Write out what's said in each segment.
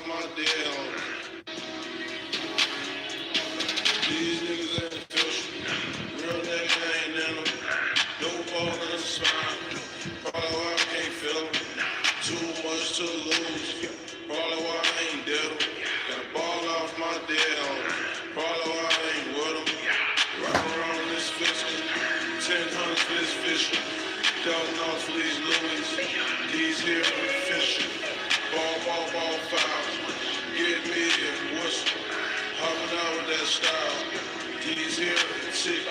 off my deal. These niggas ain't official. Real nigga ain't in them. No ball in the spine. Probably why I can't feel them. Too much to lose. Probably why I ain't dead them. Got a ball off my deal. Probably why I ain't with them. Right around this fiscal. 10 for this fishing. $1,000 for these Louis. These here are official. Ball fouls. Get me a whistle. Hopping out with that style. These here are sick.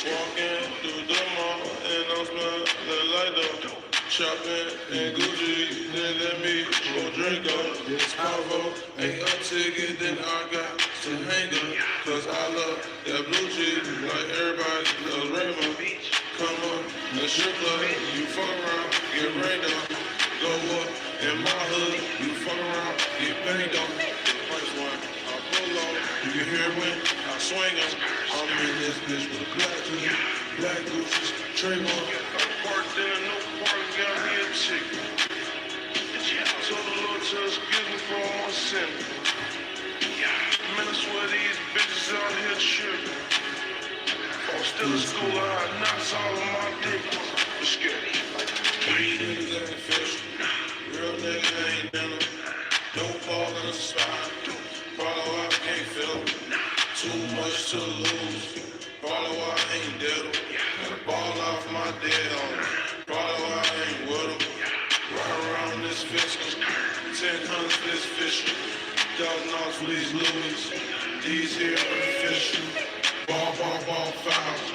Walking through the mall and I'm smelling like dope. Shopping in Gucci, they let me go drink up. This Bravo ain't a ticket, then I got to hang up. Cause I love that blue cheese like everybody loves Raymond. Come on, the strip club, you fuck around, get rained on. Go up in my hood, you fuck around, get banged on. The first one, I pull on, you can hear when I swing on. I'm in this bitch with a black Gucci's, Trayvon. I'm parked in a new park, got me a chicken. Told the Lord to excuse me for all my sin. Man, I swear these bitches out here tripping. I'm still in school, I had knocks all on my dick. I'm scared. These niggas ain't official. Real nigga ain't in them. Don't fall in the spine. Probably why I can't feel them. Too much to lose. Probably why I ain't dead them. Got a ball off my deal. Probably why I ain't with them. Right around this fiscal. 10 for this fishing. $1,000 for these Louis. These here are official. Ball fouls.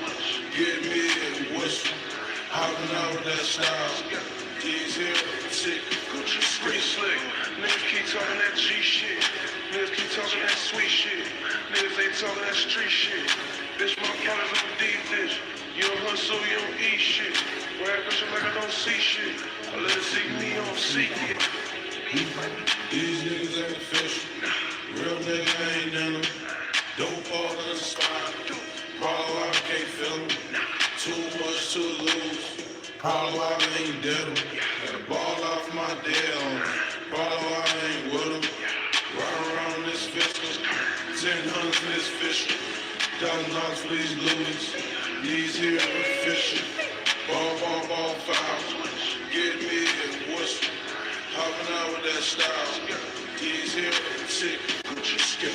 Get me a whistle. Hopping out with that style. These here are sick. Gucci pretty slick. Niggas keep talking that G shit. Niggas keep talking that sweet shit. Niggas ain't talking that street shit. Bitch, my partner's on deep dish. You don't hustle, you don't eat shit. Rap pressure like I don't see shit. I let it seek me, I don't seek it. These niggas ain't official. Real nigga ain't in them. Don't fall in the spine. Probably why I can't feel them. Too much to lose. Probably why I ain't dead them. Got a ball off my deal. Probably why I ain't with them. Right around this fiscal. 10 for this fishing. $1,000 for these Louis. These here are official. Ball fouls. Get me a whistle. Hopping out with that style. These here are sick. Gucci skip.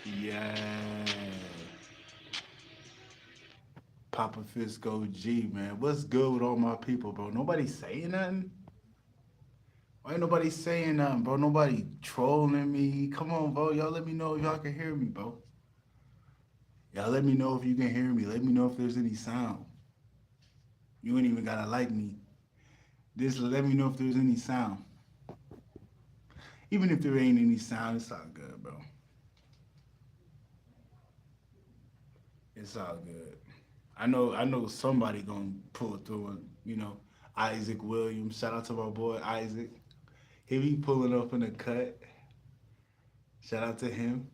Yeah. Papa Fisco G, man. What's good with all my people, bro? Nobody saying nothing? Why ain't nobody saying nothing, bro? Nobody trolling me. Come on, bro. Y'all let me know if y'all can hear me, bro. Y'all let me know if you can hear me. Let me know if there's any sound. You ain't even gotta like me. Just let me know if there's any sound. Even if there ain't any sound, it's all good, bro. It's all good. I know somebody gonna pull through and Isaac Williams. Shout out to my boy Isaac. He be pulling up in the cut. Shout out to him.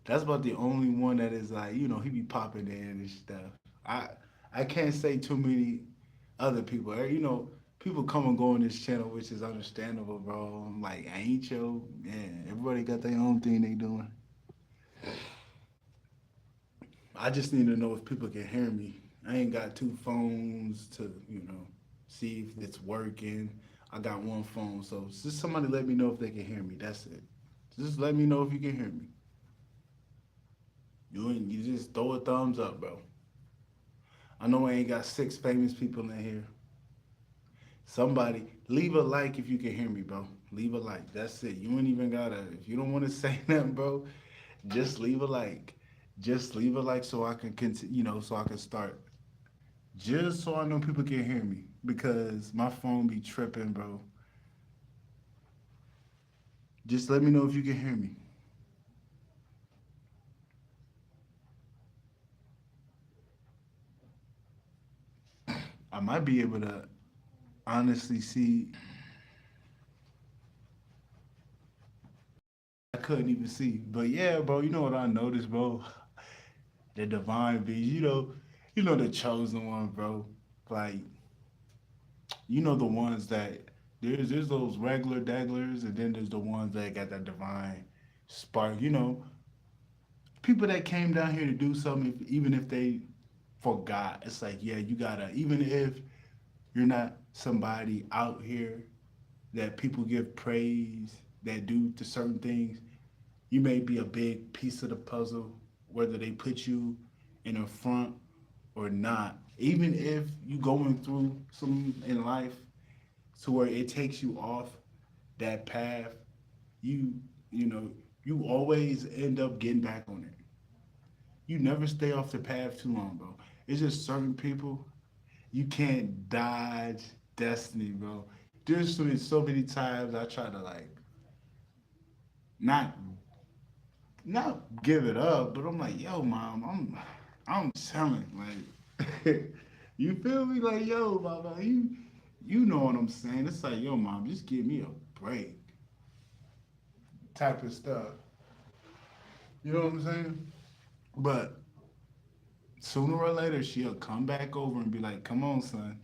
That's about the only one that is like, he be popping in and stuff. I can't say too many other people. People come and go on this channel, which is understandable, bro. I'm like, ain't yo, man. Everybody got their own thing they doing. I just need to know if people can hear me. I ain't got two phones to, see if it's working. I got one phone, so just somebody let me know if they can hear me. That's it. Just let me know if you can hear me. You just throw a thumbs up, bro. I know I ain't got 6 famous people in here. Somebody leave a like if you can hear me, bro. Leave a like. That's it. You ain't even gotta. If you don't want to say nothing, bro, just leave a like. Just leave a like so I can continue. So I can start. Just so I know people can hear me because my phone be tripping, bro. Just let me know if you can hear me. I might be able to. honestly see. I couldn't even see. But yeah, bro, you know what I noticed, bro? The divine beings, you know the chosen one, bro. Like, you know the ones that there's those regular dagglers, and then there's the ones that got that divine spark. People that came down here to do something, even if they forgot. It's like, yeah, you gotta, even if you're not somebody out here that people give praise, that do to certain things, you may be a big piece of the puzzle, whether they put you in the front or not. Even if you going through some in life to where it takes you off that path, you you know, you always end up getting back on it. You never stay off the path too long, bro. It's just certain people you can't dodge destiny, bro. There's so many times I try to like not not give it up, but I'm like, yo, mom, I'm chilling. Like you feel me? Like, yo, mama, you know what I'm saying. It's like, yo, mom, just give me a break. Type of stuff. You know what I'm saying? But sooner or later she'll come back over and be like, come on, son.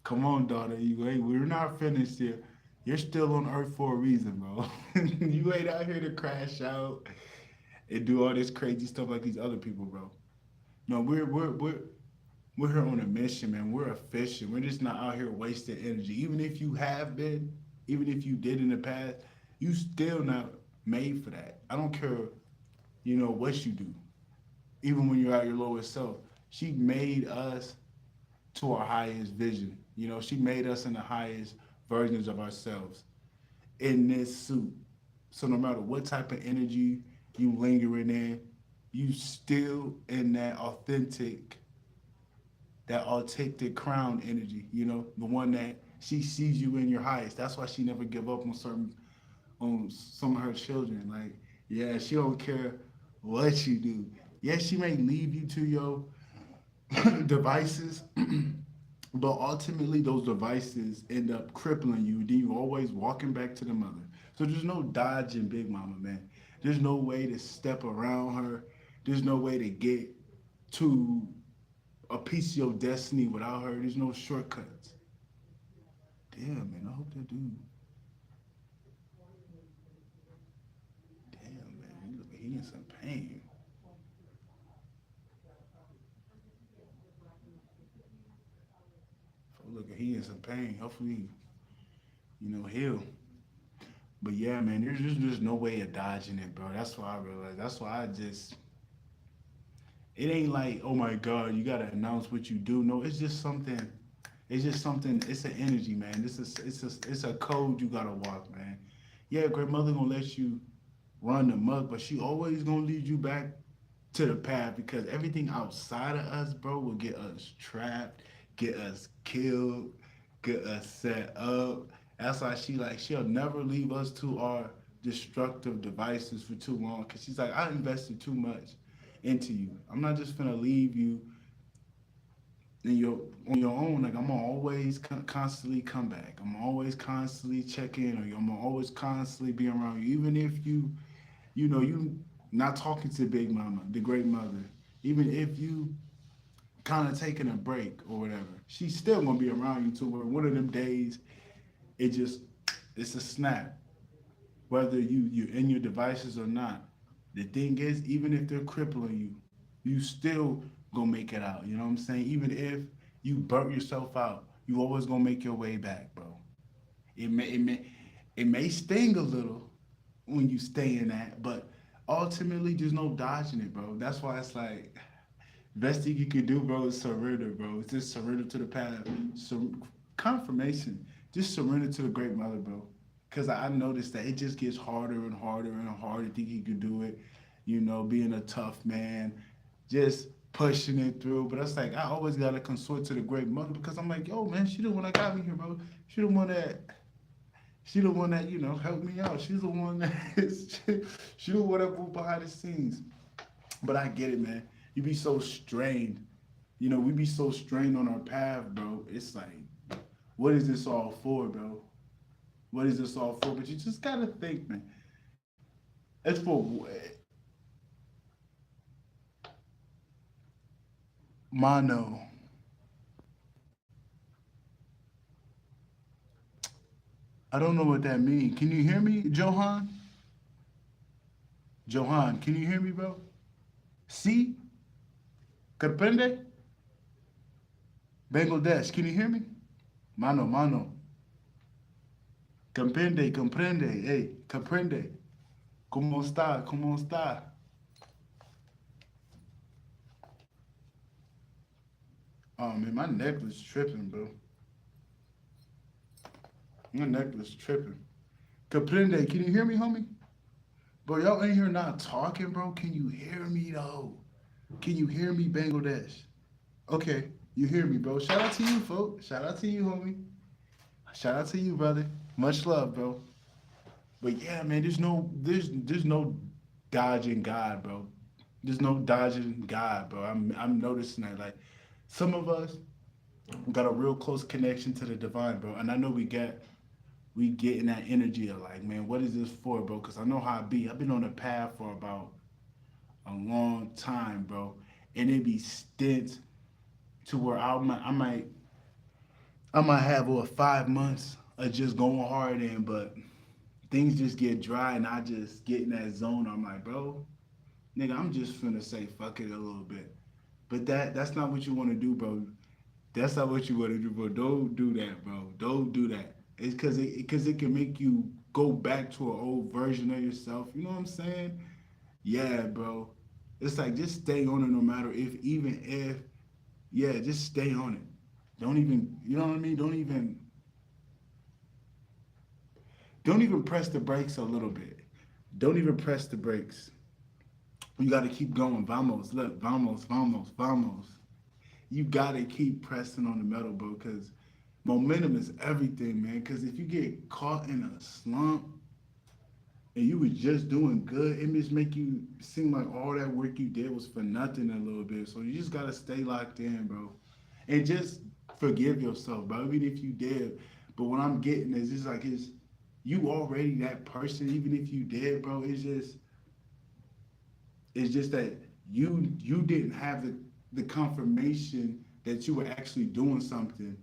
Come on, daughter. We're not finished here. You're still on earth for a reason, bro. You ain't out here to crash out and do all this crazy stuff like these other people, bro. No, we're here on a mission, man. We're efficient. We're just not out here wasting energy. Even if you have been, even if you did in the past, you still not made for that. I don't care, what you do. Even when you're at your lowest self, she made us to our highest vision. She made us in the highest versions of ourselves in this suit. So no matter what type of energy you lingering in, you still in that authentic crown energy, the one that she sees you in your highest. That's why she never give up on some of her children. Like, yeah, she don't care what you do. Yes, she may leave you to your devices, but ultimately those devices end up crippling you. Then you always walking back to the mother. So there's no dodging Big Mama, man. There's no way to step around her. There's no way to get to a piece of your destiny without her. There's no shortcuts. Damn, man. I hope that dude. Damn, man. He look like he in some pain. Look, he in some pain. Hopefully, heal. But yeah, man, there's no way of dodging it, bro. That's why I realized. That's why I just. It ain't like, oh my God, you gotta announce what you do. No, it's just something. It's just something. It's an energy, man. It's a code you gotta walk, man. Yeah, grandmother gonna let you run the muck, but she always gonna lead you back to the path because everything outside of us, bro, will get us trapped, get us killed, get us set up. That's why she'll never leave us to our destructive devices for too long because she's like, I invested too much into you. I'm not just gonna leave you in your on your own. Like I'm gonna always constantly come back. I'm always constantly check in on you. I'm gonna always constantly be around you, even if you not talking to Big Mama, the great mother. Even if you kind of taking a break or whatever, she's still gonna be around you to where one of them days it just it's a snap. Whether you're in your devices or not. The thing is, even if they're crippling you, you still gonna make it out. You know what I'm saying? Even if you burnt yourself out, you always gonna make your way back, bro. It may sting a little when you stay in that, but ultimately there's no dodging it, bro. That's why it's like best thing you can do, bro, is surrender, bro. It's just surrender to the path. So confirmation. Just surrender to the great mother, bro. Cause I noticed that it just gets harder and harder and harder to think you can do it. Being a tough man, just pushing it through. But it's like I always gotta consort to the great mother because I'm like, yo, man, she the one that got me here, bro. She the one that helped me out. She's the one that she the one that moved behind the scenes. But I get it, man. You be so strained. We be so strained on our path, bro. It's like What is this all for, bro? What is this all for? But you just gotta think, man. It's for mono. I don't know what that means. Can you hear me, Johan? Johan, can you hear me, bro? See? Comprende? Bangladesh, can you hear me? Mano, mano. Comprende, comprende. Hey, comprende. ¿Cómo está? ¿Cómo está? Oh, man, my necklace tripping, bro. My necklace tripping. Comprende, can you hear me, homie? Bro, y'all in here not talking, bro. Can you hear me, though? Can you hear me, Bangladesh? Okay, you hear me, bro. Shout out to you, folks. Shout out to you, homie. Shout out to you, brother. Much love, bro. But yeah, man, there's no dodging God, bro. There's no dodging God, bro. I'm noticing that like some of us got a real close connection to the divine, bro. And I know we getting that energy of like, man, what is this for, bro? Because I know how I be. I've been on the path for about a long time, bro. And it be stints to where I might have over 5 months of just going hard in, but things just get dry and I just get in that zone. I'm like, bro, nigga, I'm just finna say fuck it a little bit. But that's not what you want to do, bro. That's not what you want to do, bro. Don't do that, bro. Don't do that. It's because it can make you go back to an old version of yourself. You know what I'm saying? Yeah, bro. It's like just stay on it no matter if even if yeah, just stay on it. Don't even you know what I mean? Don't even press the brakes a little bit. Don't even press the brakes. You got to keep going. Vamos, look, vamos, vamos, vamos. You got to keep pressing on the metal, bro, because momentum is everything, man. Because if you get caught in a slump and you was just doing good, it just make you seem like all that work you did was for nothing a little bit. So you just got to stay locked in, bro. And just forgive yourself, bro, even if you did. But what I'm getting is just like, you already that person, even if you did, bro. It's just that you didn't have the confirmation that you were actually doing something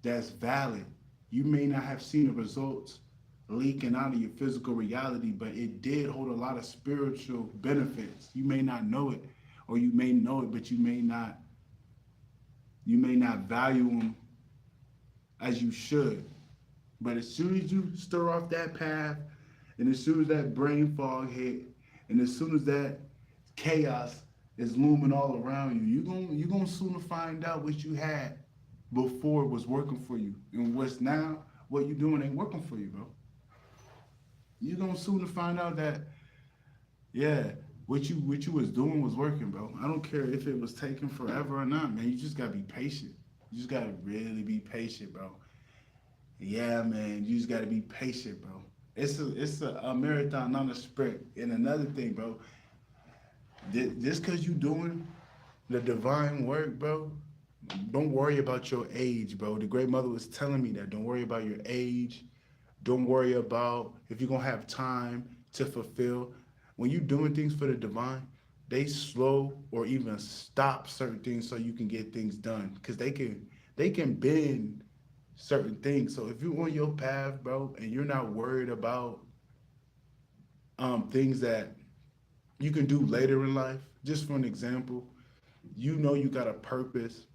that's valid. You may not have seen the results leaking out of your physical reality, but it did hold a lot of spiritual benefits. You may not know it, or you may know it, but you may not value them as you should. But as soon as you stir off that path, and as soon as that brain fog hit, and as soon as that chaos is looming all around you, you're gonna sooner find out what you had before it was working for you, and what you doing ain't working for you, bro. You're gonna sooner find out that yeah, what you was doing was working, bro. I don't care if it was taking forever or not, man. You just gotta be patient. You just gotta really be patient, bro. Yeah, man, you just gotta be patient, bro. It's a marathon, not a sprint. And another thing, bro, just cause you doing the divine work, bro, don't worry about your age, bro. The great mother was telling me that. Don't worry about your age. Don't worry about if you're gonna have time to fulfill. When you're doing things for the divine, they slow or even stop certain things so you can get things done. Cause they can bend certain things. So if you're on your path, bro, and you're not worried about things that you can do later in life, just for an example, you know you got a purpose,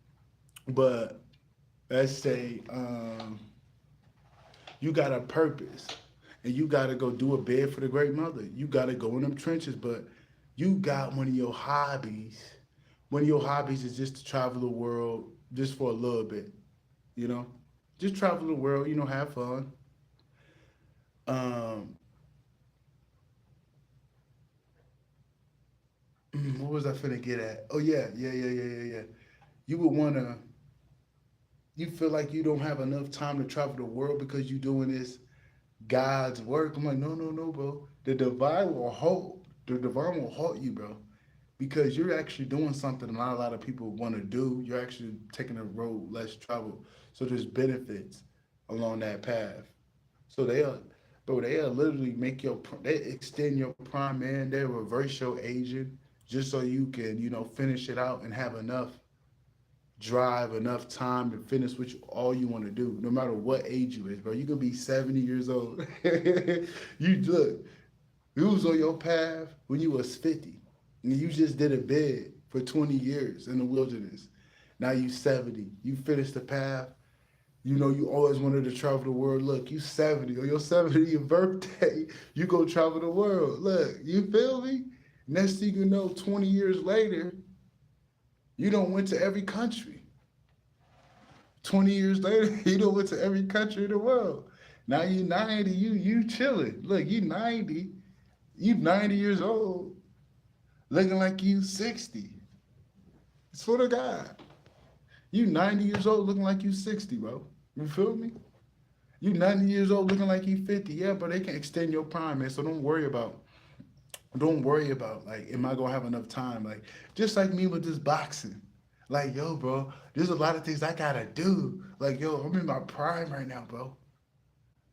but let's say you got a purpose and you got to go do a bed for the great mother. You got to go in them trenches, but you got one of your hobbies. One of your hobbies is just to travel the world just for a little bit, you know? Just travel the world, have fun. Um, what was I finna get at? Oh yeah, yeah, yeah, yeah, yeah, yeah. You would wanna. You feel like you don't have enough time to travel the world because you doing this God's work. I'm like, no, no, no, bro. The divine will halt. The divine will halt you, bro. because you're actually doing something not a lot of people want to do. You're actually taking a road less traveled. So there's benefits along that path. So they'll literally make they extend your prime, man. They reverse your aging just so you can, finish it out and have enough drive, enough time to finish all you want to do, no matter what age you is, bro. You could be 70 years old. You look, you was on your path when you was 50, and you just did a bid for 20 years in the wilderness. Now you 70. You finished the path. You always wanted to travel the world. Look, you 70. On your 70th birthday, you go travel the world. Look, you feel me? Next thing you know, 20 years later, you don't went to every country. 20 years later, you don't went to every country in the world. Now you 90, you chilling. Look, you 90 years old, looking like you 60. Swear to God. You 90 years old looking like you 60, bro. You feel me? You 90 years old looking like you 50. Yeah, but they can extend your prime, man. So don't worry about like, am I gonna have enough time? Like, just like me with this boxing. Like, yo, bro, there's a lot of things I gotta do. Like, yo, I'm in my prime right now, bro.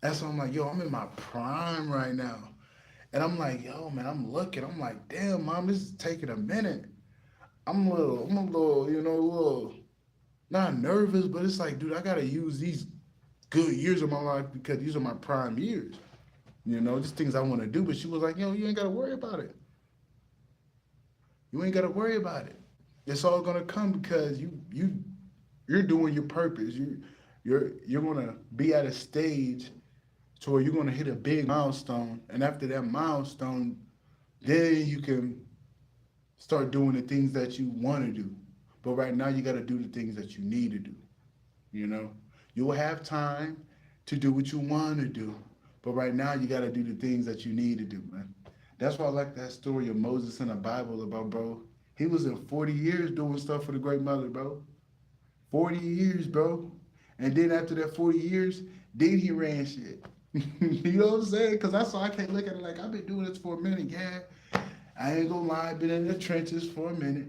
That's why I'm like, yo, I'm in my prime right now. And I'm like, yo, man, I'm looking. I'm like, damn, mom, this is taking a minute. I'm a little, a little not nervous, but it's like, dude, I gotta use these good years of my life because these are my prime years. Just things I want to do. But she was like, yo, you ain't gotta worry about it. You ain't gotta worry about it. It's all gonna come because you're doing your purpose. You're gonna be at a stage to where you're gonna hit a big milestone, and after that milestone, then you can start doing the things that you want to do. But right now, you got to do the things that you need to do. You know, you will have time to do what you want to do, but right now, you got to do the things that you need to do, man. That's why I like that story of Moses in the Bible about, bro. He was in 40 years doing stuff for the Great Mother, bro. 40 years, bro. And then after that 40 years, then he ran shit. You know what I'm saying? Because that's why I can't look at it like, I've been doing this for a minute. Yeah, I ain't gonna lie, I've been in the trenches for a minute.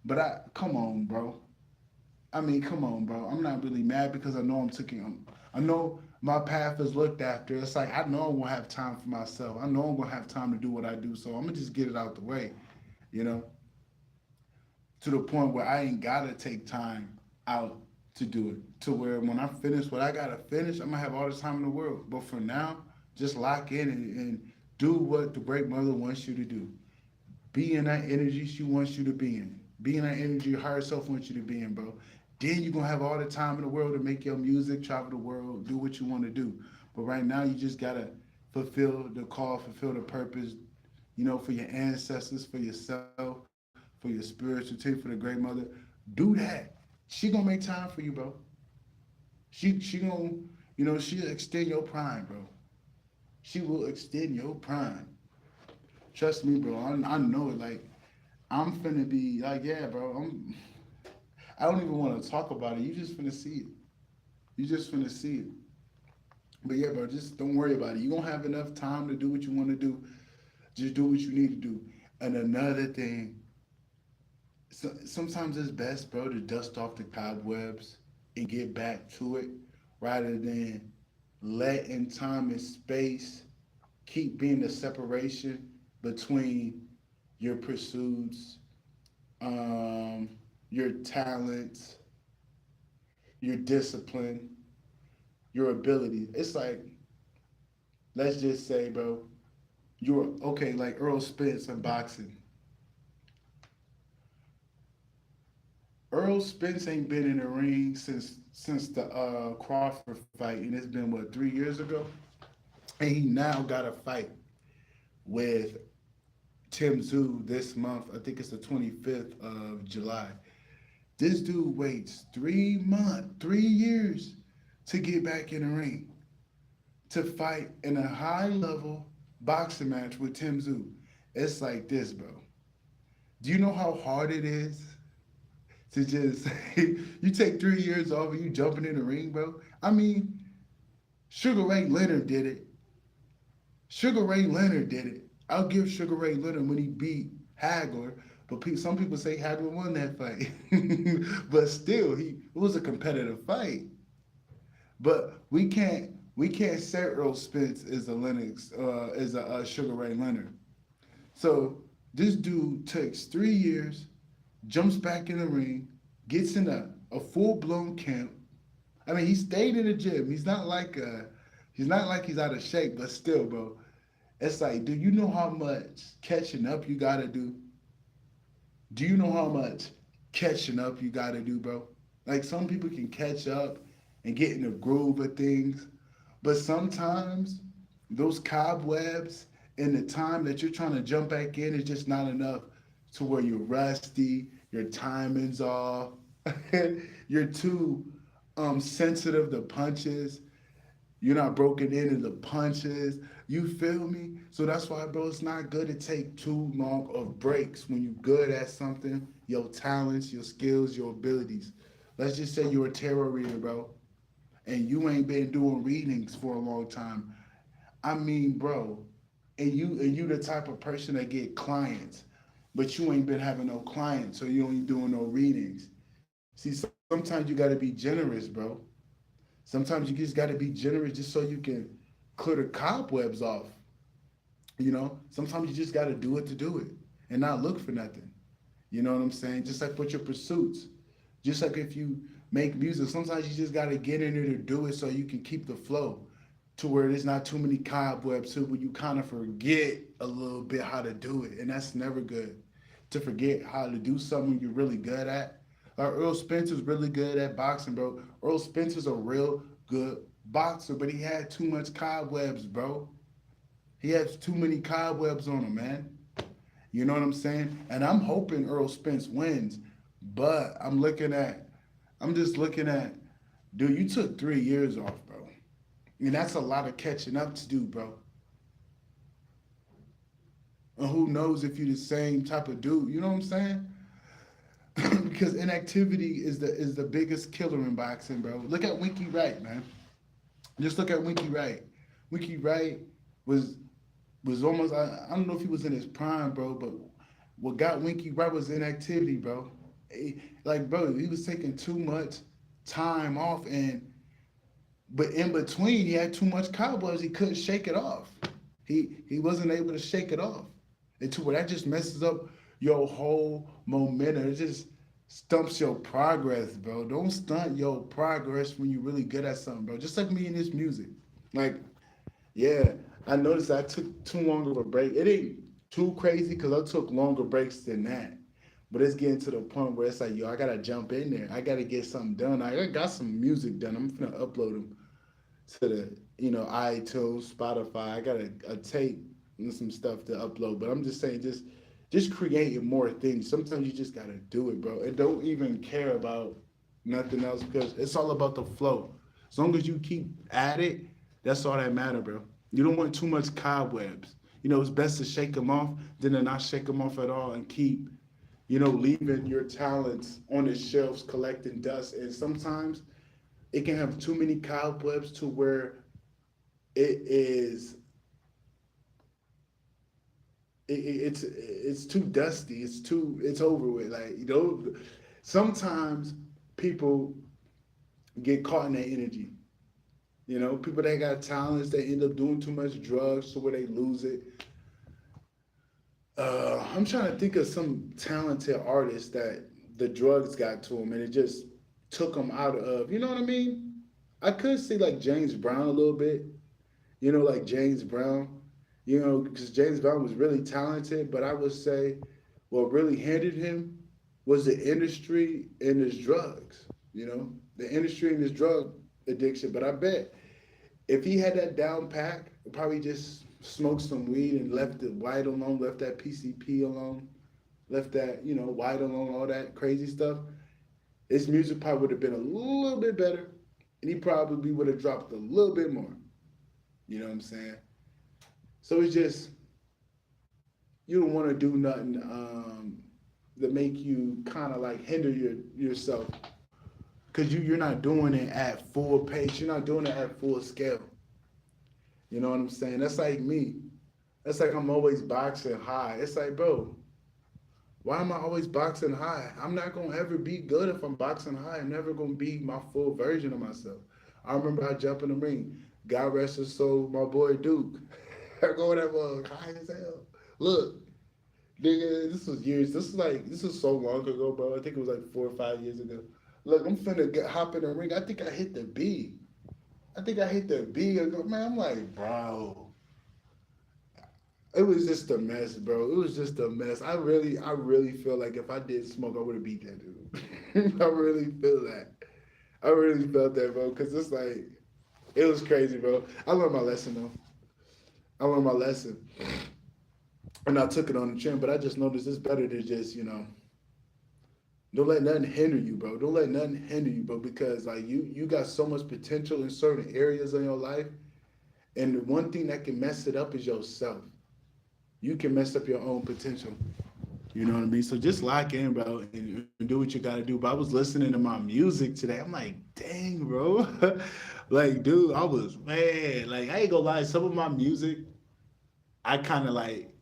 But come on, bro. I mean, come on, bro. I'm not really mad because I know I know my path is looked after. It's like, I know I'm gonna have time for myself. I know I'm gonna have time to do what I do. So I'm gonna just get it out the way, you know, to the point where I ain't gotta take time out to do it. To where when I finish what I gotta finish, I'm gonna have all the time in the world. But for now, just lock in and do what the great mother wants you to do. Be in that energy she wants you to be in. Be in that energy your higher self wants you to be in, bro. Then you're gonna have all the time in the world to make your music, travel the world, do what you want to do. But right now you just gotta fulfill the call, fulfill the purpose, for your ancestors, for yourself, for your spiritual team, for the great mother. Do that. She gonna make time for you, bro. She gonna, she'll extend your prime, bro. She will extend your prime. Trust me, bro. I know it. Like, I'm finna be like, yeah, bro. I don't even want to talk about it. You just finna see it. You just finna see it. But yeah, bro, just don't worry about it. You're gonna have enough time to do what you want to do. Just do what you need to do. And another thing, sometimes it's best, bro, to dust off the cobwebs and get back to it rather than letting time and space keep being the separation between your pursuits, um, your talents, your discipline, your ability. It's like, let's just say, bro, you're okay, like Earl Spence in boxing. Earl Spence ain't been in the ring since the Crawford fight, and it's been what, 3 years ago, and he now got a fight with Tim Tszyu this month. I think it's the 25th of July. This dude waits 3 months, 3 years to get back in the ring to fight in a high level boxing match with Tim Tszyu. It's like this, bro. Do you know how hard it is to just you take 3 years off and you jumping in the ring, bro? I mean, Sugar Ray Leonard did it. Sugar Ray Leonard did it. I'll give Sugar Ray Leonard when he beat Hagler But some people say Hadley won that fight, but still, it was a competitive fight. But we can't say Earl Spence is a Lennox is a Sugar Ray Leonard. So this dude takes 3 years, jumps back in the ring, gets in a full blown camp. I mean, he stayed in the gym. He's not like he's out of shape, but still, bro. It's like, do you know how much catching up you gotta do? Do you know how much catching up you gotta do, bro? Like some people can catch up and get in the groove of things, but sometimes those cobwebs and the time that you're trying to jump back in is just not enough to where you're rusty, your timing's off, you're too sensitive to punches. You're not broken into the punches. You feel me? So that's why, bro, it's not good to take too long of breaks when you're good at something, your talents, your skills, your abilities. Let's just say you're a tarot reader, bro, and you ain't been doing readings for a long time. I mean, bro, and you the type of person that get clients, but you ain't been having no clients, so you ain't doing no readings. See, sometimes you gotta be generous, bro. Sometimes you just got to be generous just so you can clear the cobwebs off. Sometimes you just got to do it to do it and not look for nothing. You know what I'm saying? Just like with your pursuits. Just like if you make music, sometimes you just got to get in there to do it so you can keep the flow to where there's not too many cobwebs to where you kind of forget a little bit how to do it. And that's never good to forget how to do something you're really good at. Earl Spencer's really good at boxing, bro. Earl Spencer's a real good boxer, but he had too much cobwebs, bro. He has too many cobwebs on him, man. You know what I'm saying? And I'm hoping Earl Spence wins, but I'm just looking at, dude, you took 3 years off, bro. And that's a lot of catching up to do, bro. And who knows if you're the same type of dude, you know what I'm saying? Because inactivity is the biggest killer in boxing, bro. Look at Winky Wright, man. Just look at Winky Wright. Winky Wright was was almost I don't know if he was in his prime, bro, but what got Winky Wright was inactivity, bro. Like, bro, he was taking too much time off, and but in between he had too much cobwebs. He couldn't shake it off. He wasn't able to shake it off. And to where that just messes up your whole momentum. It just stumps your progress, bro. Don't stunt your progress when you're really good at something, bro. Just like me in this music. Like, yeah, I noticed I took too long of a break. It ain't too crazy because I took longer breaks than that. But it's getting to the point where it's like, yo, I gotta jump in there. I gotta get something done. I got some music done. I'm gonna upload them to the, iTunes, Spotify. I got a tape and some stuff to upload. But I'm just saying, just creating more things. Sometimes you just gotta do it, bro. And don't even care about nothing else because it's all about the flow. As long as you keep at it, that's all that matter, bro. You don't want too much cobwebs. It's best to shake them off than to not shake them off at all and keep, leaving your talents on the shelves collecting dust. And sometimes it can have too many cobwebs to where it is it's too dusty. It's over with. Like, sometimes people get caught in their energy. People that got talents, they end up doing too much drugs to where they lose it. I'm trying to think of some talented artists that the drugs got to them and it just took them out of, you know what I mean? I could see like James Brown a little bit, like James Brown, because James Brown was really talented, but I would say what really hindered him was the industry and his drugs, the industry and his drug addiction. But I bet if he had that down pack, probably just smoked some weed and left the white alone, left that PCP alone, left that, white alone, all that crazy stuff, his music probably would have been a little bit better and he probably would have dropped a little bit more. You know what I'm saying? So it's just, you don't want to do nothing that make you kind of like hinder yourself because you're not doing it at full pace. You're not doing it at full scale. You know what I'm saying? That's like me. That's like I'm always boxing high. It's like, bro, Why am I always boxing high? I'm not gonna ever be good if I'm boxing high. I'm never gonna be my full version of myself. I remember I jumped in the ring. God rest his soul, my boy Duke. I go that mug high as hell. Look, nigga, this was years. This was so long ago, bro. I think it was like 4 or 5 years ago. Look, I'm finna hop in the ring. I think I hit the B. I think I hit the B. I go, man, I'm like, bro. It was just a mess, bro. It was just a mess. I really feel like if I did smoke, I would have beat that dude. I really feel that. I really felt that, bro. Cause it's like, it was crazy, bro. I learned my lesson though. I learned my lesson, and I took it on the chin. But I just noticed it's better to just, don't let nothing hinder you, bro. Don't let nothing hinder you, bro. Because like you got so much potential in certain areas of your life, and the one thing that can mess it up is yourself. You can mess up your own potential. You know what I mean? So just lock in, bro, and do what you gotta do. But I was listening to my music today. I'm like, dang, bro. Like, dude, I was man. Like, I ain't gonna lie. Some of my music, I kind of like.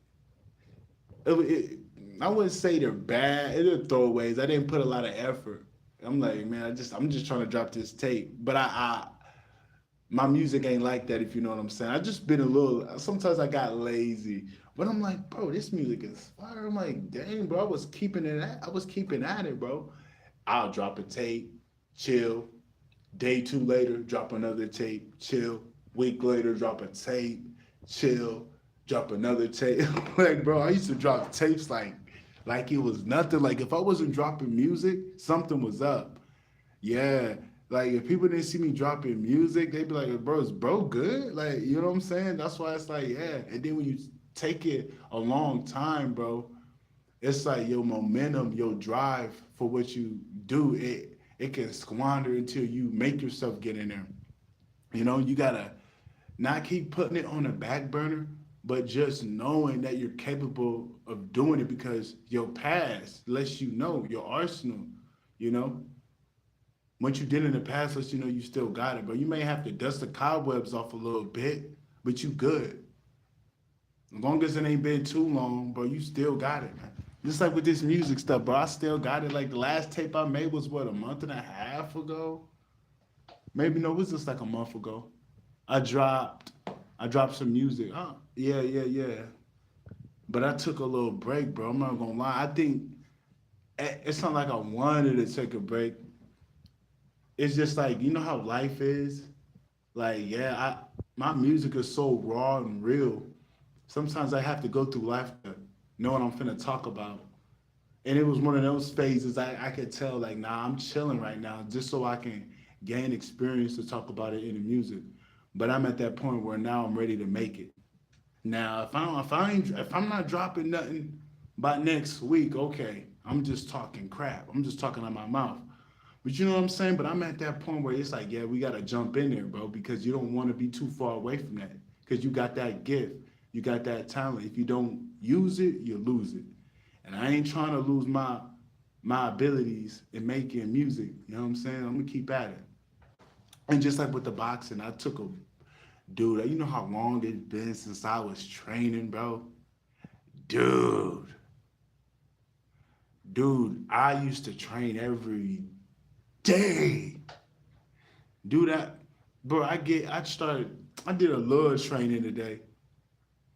It, I wouldn't say they're bad. They're throwaways. I didn't put a lot of effort. I'm like, man, I'm just trying to drop this tape. But my music ain't like that, if you know what I'm saying. I just been a little. Sometimes I got lazy, but I'm like, bro, this music is fire. I'm like, dang, bro, I was keeping at it, bro. I'll drop a tape, chill. Day two later, drop another tape, chill. Week later, drop a tape, chill. Drop another tape. Like, bro, I used to drop tapes like it was nothing. Like if I wasn't dropping music, something was up. Yeah. Like if people didn't see me dropping music, they'd be like, bro, is bro good? Like, you know what I'm saying? That's why it's like, yeah. And then when you take it a long time, bro, it's like your momentum, your drive for what you do, it can squander until you make yourself get in there. You gotta not keep putting it on the back burner, but just knowing that you're capable of doing it because your past lets you know your arsenal, you know. What you did in the past lets you know you still got it, but you may have to dust the cobwebs off a little bit, but you good. As long as it ain't been too long, bro, you still got it, man. Just like with this music stuff, bro, I still got it. Like the last tape I made was what, a month and a half ago? Maybe no, it was just like a month ago. I dropped I dropped some music. Yeah, yeah, yeah. But I took a little break, bro. I'm not gonna lie. I think it's not like I wanted to take a break. It's just like you know how life is. Like yeah, my music is so raw and real. Sometimes I have to go through life to know what I'm finna talk about. And it was one of those phases I could tell like nah, I'm chilling right now just so I can gain experience to talk about it in the music. But I'm at that point where now I'm ready to make it. Now, if I'm not dropping nothing by next week, okay, I'm just talking crap. I'm just talking out my mouth. But you know what I'm saying? But I'm at that point where it's like, yeah, we gotta jump in there, bro, because you don't want to be too far away from that. Because you got that gift, you got that talent. If you don't use it, you lose it. And I ain't trying to lose my abilities in making music. You know what I'm saying? I'm gonna keep at it. And just like with the boxing, I took a dude. You know how long it's been since I was training, bro. Dude, I used to train every day. Do that, bro. I did a little training today.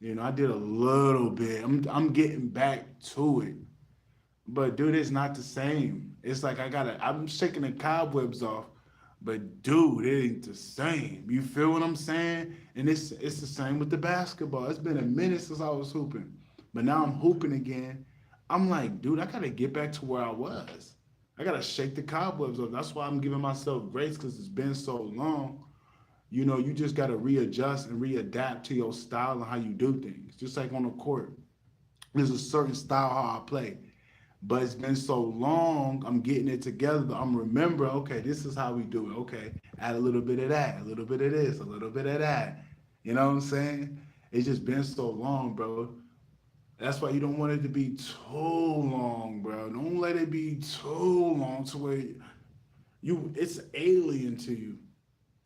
I did a little bit. I'm getting back to it. But dude, it's not the same. It's like I'm shaking the cobwebs off. But dude, it ain't the same. You feel what I'm saying? And it's the same with the basketball. It's been a minute since I was hooping. But now I'm hooping again. I'm like, dude, I gotta get back to where I was. I gotta shake the cobwebs off. That's why I'm giving myself grace because it's been so long. You just gotta readjust and readapt to your style and how you do things. Just like on the court. There's a certain style how I play. But it's been so long, I'm getting it together. I'm remembering, okay, this is how we do it. Okay, add a little bit of that, a little bit of this, a little bit of that. You know what I'm saying? It's just been so long, bro. That's why you don't want it to be too long, bro. Don't let it be too long to where it's alien to you.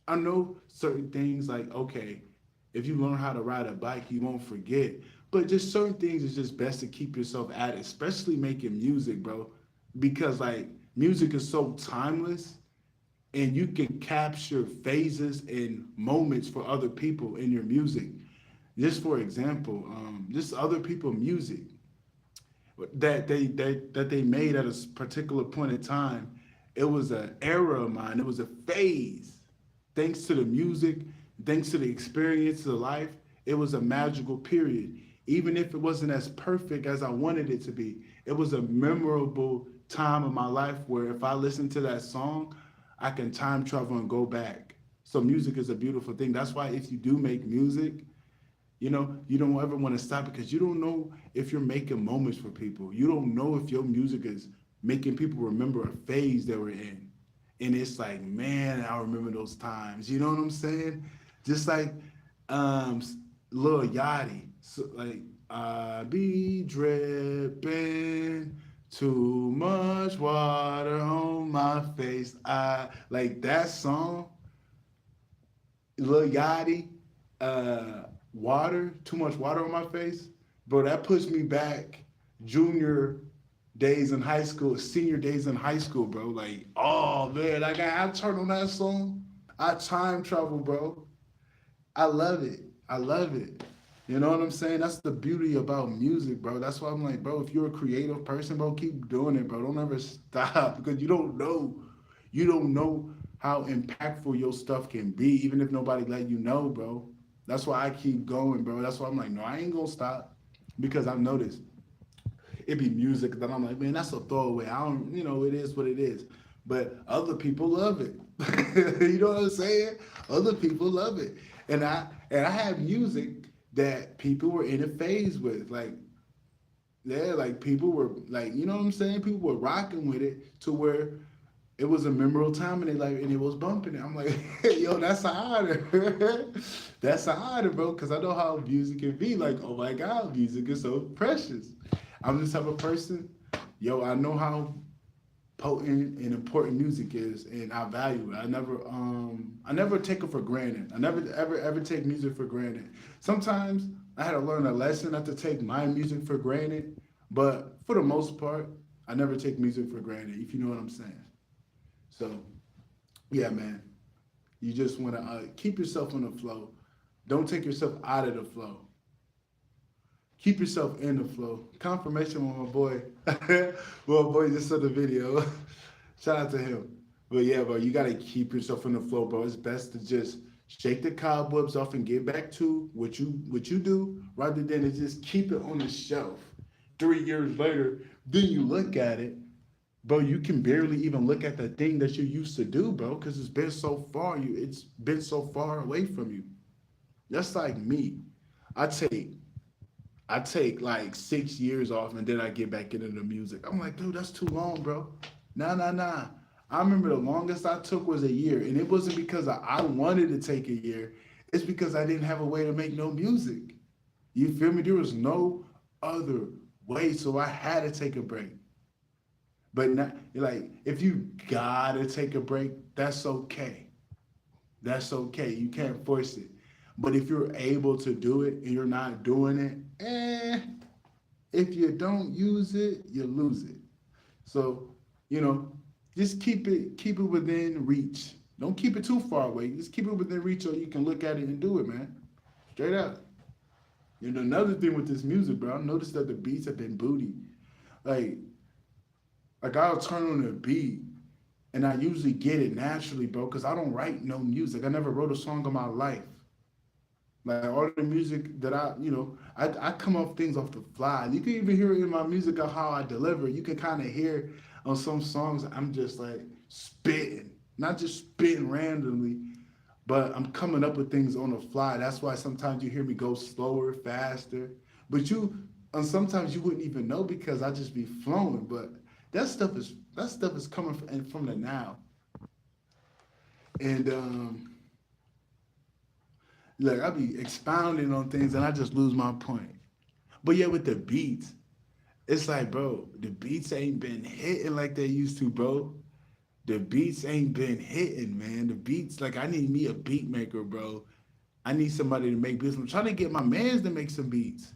I know certain things like, okay, if you learn how to ride a bike, you won't forget. But just certain things is just best to keep yourself at it, especially making music, bro. Because like music is so timeless and you can capture phases and moments for other people in your music. Just for example, just other people music that they made at a particular point in time. It was an era of mine. It was a phase. Thanks to the music, thanks to the experience of life, it was a magical period. Even if it wasn't as perfect as I wanted it to be, it was a memorable time of my life where if I listen to that song, I can time travel and go back. So music is a beautiful thing. That's why if you do make music, you don't ever want to stop because you don't know if you're making moments for people. You don't know if your music is making people remember a phase they were in. And it's like, man, I remember those times. You know what I'm saying? Just like um Lil Yachty. So, like, I be dripping too much water on my face. I like that song Lil Yachty, water, too much water on my face, bro. That puts me back junior days in high school, senior days in high school, bro. Like, oh man, like I turn on that song, I time travel, bro. I love it. I love it. You know what I'm saying? That's the beauty about music, bro. That's why I'm like, bro, if you're a creative person, bro, keep doing it, bro. Don't ever stop because you don't know. You don't know how impactful your stuff can be, even if nobody let you know, bro. That's why I keep going, bro. That's why I'm like, no, I ain't gonna stop because I've noticed it be music that I'm like, man, that's a throwaway. I don't, it is what it is. But other people love it. You know what I'm saying? Other people love it. And I have music that people were in a phase with. Like, yeah, like people were like, you know what I'm saying? People were rocking with it to where it was a memorable time and it was bumping it. I'm like, yo, that's a honor. That's a honor, bro, because I know how music can be. Like, oh my God, music is so precious. I'm this type of person, yo, I know how potent and important music is and I value it. I never take it for granted. I never ever take music for granted. Sometimes I had to learn a lesson not to take my music for granted, but for the most part, I never take music for granted, if you know what I'm saying. So, yeah, man, you just want to keep yourself on the flow. Don't take yourself out of the flow. Keep yourself in the flow. Confirmation with my boy. Well, my boy just saw the video. Shout out to him. But yeah, bro, you gotta keep yourself in the flow, bro. It's best to just shake the cobwebs off and get back to what you do, rather than to just keep it on the shelf. 3 years later, then you look at it, bro. You can barely even look at the thing that you used to do, bro, because it's been so far away from you. That's like me. I take I take like 6 years off and then I get back into the music. I'm like, dude, that's too long, bro. Nah, nah, nah. I remember the longest I took was a year. And it wasn't because I wanted to take a year. It's because I didn't have a way to make no music. You feel me? There was no other way. So I had to take a break. But not like if you gotta take a break, that's okay. That's okay. You can't force it. But if you're able to do it and you're not doing it, if you don't use it, you lose it. So, you know, just keep it within reach. Don't keep it too far away. Just keep it within reach so you can look at it and do it, man. Straight up. And another thing with this music, bro, I noticed that the beats have been booty. Like, like I'll turn on a beat and I usually get it naturally, bro, because I don't write no music. I never wrote a song in my life. Like all the music that I come off things off the fly. You can even hear it in my music of how I deliver. You can kind of hear on some songs I'm just like spitting, not just spitting randomly, but I'm coming up with things on the fly. That's why sometimes you hear me go slower, faster. But and sometimes you wouldn't even know because I just be flowing. But that stuff is coming from the now. And like I be expounding on things and I just lose my point. But yeah, with the beats, it's like, bro, the beats ain't been hitting like they used to, bro. The beats ain't been hitting, man. The beats, like I need me a beat maker, bro. I need somebody to make beats. I'm trying to get my mans to make some beats.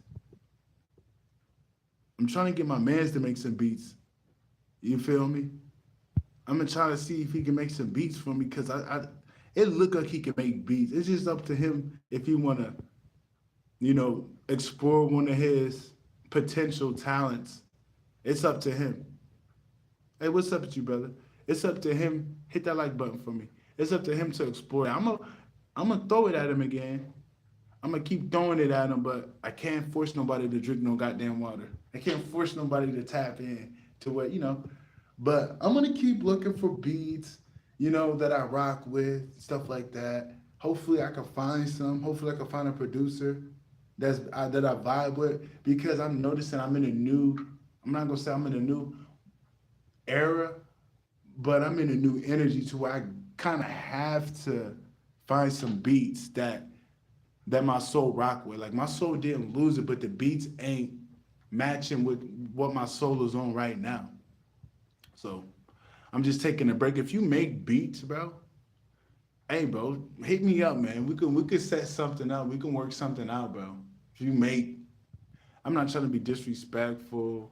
I'm trying to get my mans to make some beats. You feel me? I'm gonna try to see if he can make some beats for me because it look like he can make beats. It's just up to him if he wanna, explore one of his potential talents. It's up to him. Hey, what's up with you, brother? It's up to him. Hit that like button for me. It's up to him to explore. I'm gonna throw it at him again. I'm gonna keep throwing it at him, but I can't force nobody to drink no goddamn water. I can't force nobody to tap in to what. But I'm gonna keep looking for beats, that I rock with, stuff like that. Hopefully, I can find some. Hopefully, I can find a producer that I vibe with because I'm noticing I'm in a new. I'm not gonna say I'm in a new era, but I'm in a new energy to where I kind of have to find some beats that my soul rock with. Like my soul didn't lose it, but the beats ain't matching with what my soul is on right now. So I'm just taking a break. If you make beats, bro, hey, bro, hit me up, man. We could set something up. We can work something out, bro. If you make, I'm not trying to be disrespectful.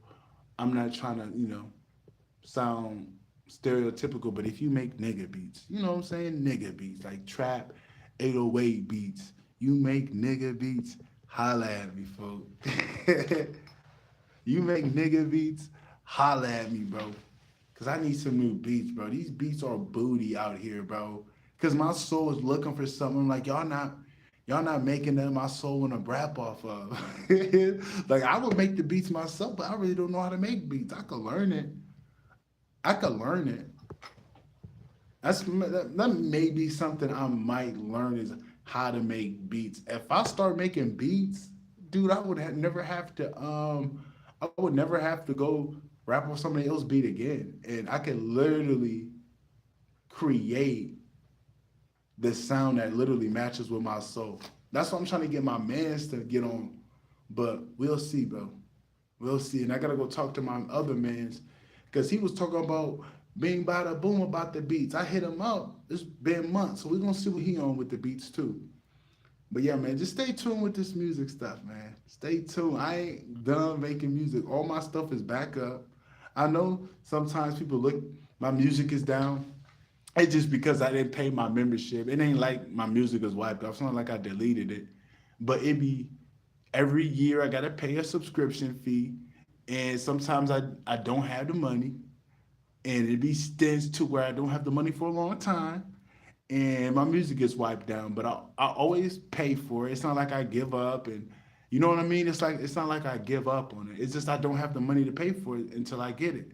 I'm not trying to, sound stereotypical, but if you make nigga beats, you know what I'm saying? Nigga beats, like trap, 808 beats. You make nigga beats, holla at me, folks. You make nigga beats, holla at me, bro. Cause I need some new beats, bro. These beats are booty out here, bro. Cause my soul is looking for something like y'all not making that my soul wanna rap off of. Like I would make the beats myself, but I really don't know how to make beats. I could learn it. I could learn it. That may be something I might learn is how to make beats. If I start making beats, dude, I would never have to I would never have to go rap on somebody else's beat again, and I could literally create the sound that literally matches with my soul. That's what I'm trying to get my mans to get on, but we'll see, bro. We'll see. And I gotta go talk to my other mans because he was talking about being bada boom about the beats. I hit him up. It's been months, so we're gonna see what he on with the beats too. But yeah, man, just stay tuned with this music stuff, man. Stay tuned. I ain't done making music. All my stuff is back up. I know sometimes people look, my music is down. It's just because I didn't pay my membership. It ain't like my music is wiped off. It's not like I deleted it. But it be every year I gotta pay a subscription fee. And sometimes I don't have the money. And it be stints to where I don't have the money for a long time. And my music gets wiped down. But I always pay for it. It's not like I give up and you know what I mean? It's not like I give up on it. It's just I don't have the money to pay for it until I get it.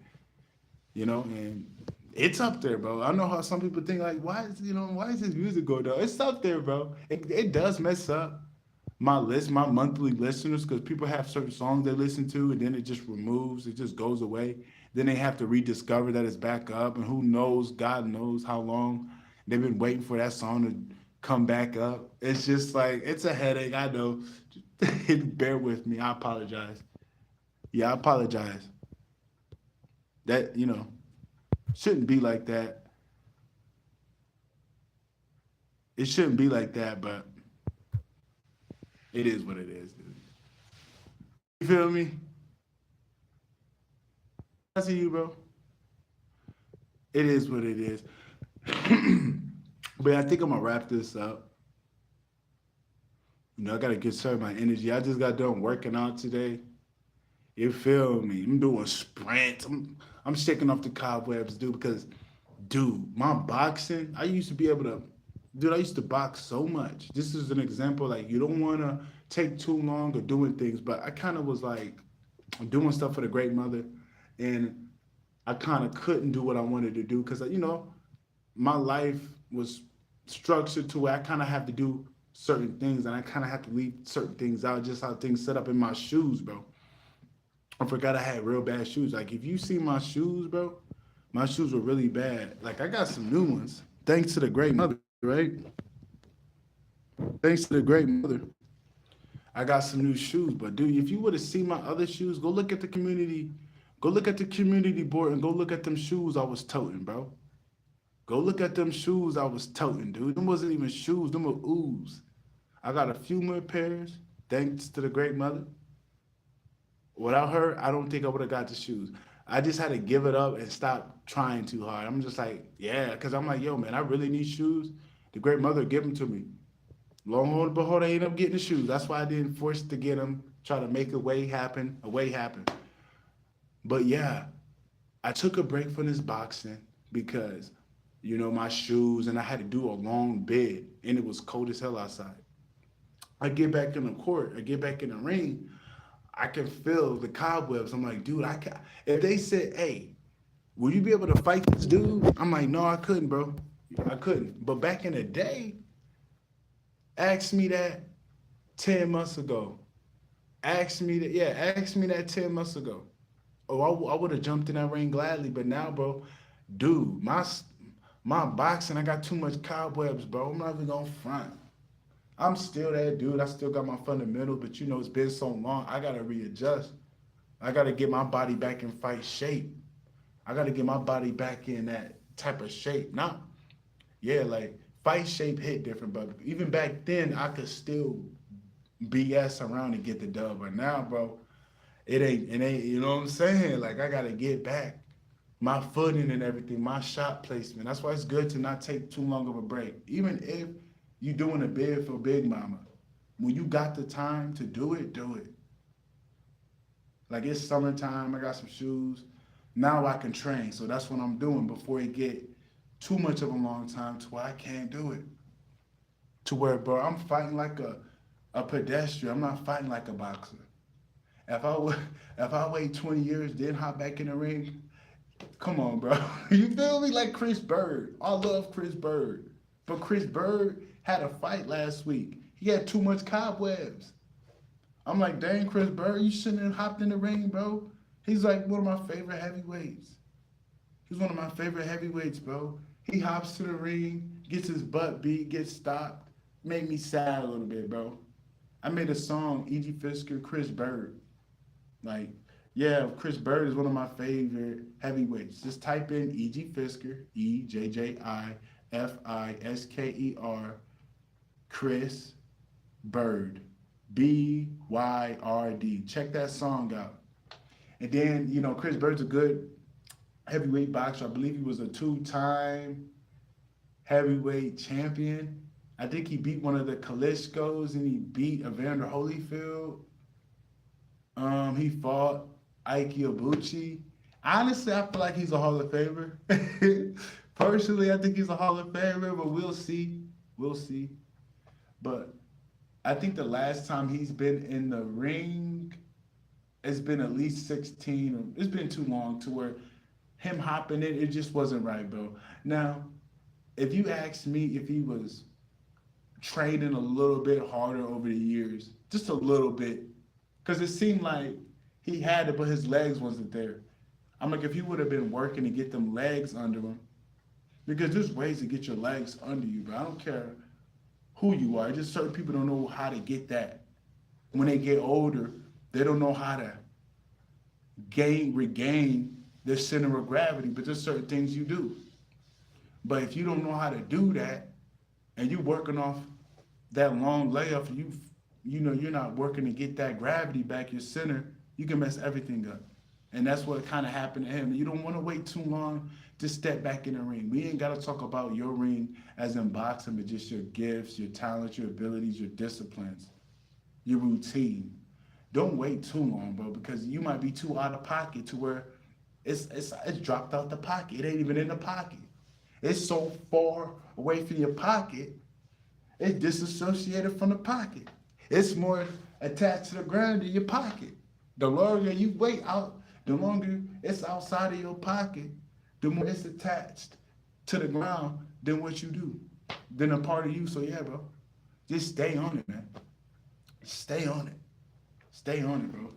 And it's up there, bro. I know how some people think like, why is this music go down? It's up there, bro. It does mess up my monthly listeners, because people have certain songs they listen to and then it just removes, it just goes away. Then they have to rediscover that it's back up, and who knows, God knows how long they've been waiting for that song to come back up. It's just like it's a headache. I know. Bear with me. I apologize. Yeah, I apologize. That shouldn't be like that. It shouldn't be like that, but it is what it is, dude. You feel me? I see you, bro. It is what it is. But I think I'm gonna wrap this up. I gotta conserve my energy. I just got done working out today. You feel me? I'm doing sprints. I'm shaking off the cobwebs, dude, because dude, my boxing, I used to be able to, dude, I used to box so much. This is an example, like you don't wanna take too long or doing things, but I kind of was like doing stuff for the great mother, and I kind of couldn't do what I wanted to do because my life was structured to where I kind of have to do certain things and I kind of have to leave certain things out, just how things set up in my shoes, bro. I forgot I had real bad shoes. Like if you see my shoes, bro, my shoes were really bad. Like I got some new ones, thanks to the great mother, right? Thanks to the great mother. I got some new shoes, but dude, if you would have seen my other shoes, go look at the community board and go look at them shoes I was toting, bro. Go look at them shoes I was toting, dude. Them wasn't even shoes, them were ooze. I got a few more pairs, thanks to the great mother. Without her, I don't think I would have got the shoes. I just had to give it up and stop trying too hard. I'm just like, yeah, because I'm like, yo, man, I really need shoes. The great mother give them to me. Long and behold, I ended up getting the shoes. That's why I didn't force to get them. Try to make a way happen. But yeah, I took a break from this boxing because, my shoes, and I had to do a long bid, and it was cold as hell outside. I get back in the court, I get back in the ring, I can feel the cobwebs. I'm like, dude, I can. If they said, hey, will you be able to fight this dude? I'm like, no, I couldn't, bro. I couldn't. But back in the day, ask me that 10 months ago. Ask me that 10 months ago. Oh, I would have jumped in that ring gladly. But now, bro, dude, my boxing, I got too much cobwebs, bro. I'm not even gonna front. I'm still that dude. I still got my fundamentals, but it's been so long. I gotta readjust. I gotta get my body back in fight shape. I gotta get my body back in that type of shape. Not, yeah, like fight shape hit different, but even back then I could still BS around and get the dub. But now, bro, it ain't, you know what I'm saying? Like I gotta get back my footing and everything, my shot placement. That's why it's good to not take too long of a break. Even if you doing a bid for Big Mama, when you got the time to do it, do it. Like it's summertime, I got some shoes. Now I can train. So that's what I'm doing before it get too much of a long time to where I can't do it. To where, bro, I'm fighting like a pedestrian. I'm not fighting like a boxer. If I wa- if I wait 20 years, then hop back in the ring, come on, bro. You feel me? Like Chris Bird. I love Chris Bird. But Chris Bird had a fight last week. He had too much cobwebs. I'm like, dang, Chris Bird, you shouldn't have hopped in the ring, bro. He's like one of my favorite heavyweights. He's one of my favorite heavyweights, bro. He hops to the ring, gets his butt beat, gets stopped. Made me sad a little bit, bro. I made a song, E.G. Fisker, Chris Bird. Like, yeah, Chris Bird is one of my favorite heavyweights. Just type in E.G. Fisker, EJJIFISKER, Chris Bird, BYRD. Check that song out. And then, Chris Bird's a good heavyweight boxer. I believe he was a two-time heavyweight champion. I think he beat one of the Klitschko's and he beat Evander Holyfield. He fought Ike Ibuchi. Honestly, I feel like he's a Hall of Famer. Personally, I think he's a Hall of Famer, but we'll see. We'll see. But I think the last time he's been in the ring, it's been at least 16. It's been too long to where him hopping in, it just wasn't right, bro. Now, if you asked me if he was training a little bit harder over the years, just a little bit, because it seemed like he had it, but his legs wasn't there. I'm like, if he would have been working to get them legs under him, because there's ways to get your legs under you, bro. I don't care who you are. Just certain people don't know how to get that. When they get older, they don't know how to regain their center of gravity, but there's certain things you do. But if you don't know how to do that, and you're working off that long layoff, you're not working to get that gravity back, your center, you can mess everything up. And that's what kind of happened to him. You don't want to wait too long to step back in the ring. We ain't got to talk about your ring as in boxing, but just your gifts, your talents, your abilities, your disciplines, your routine. Don't wait too long, bro, because you might be too out of pocket to where it's dropped out the pocket. It ain't even in the pocket. It's so far away from your pocket, it's disassociated from the pocket. It's more attached to the ground than your pocket. The longer you wait out, the longer it's outside of your pocket, the more it's attached to the ground than what you do, than a part of you. So yeah, bro, just stay on it, man. Stay on it. Stay on it, bro.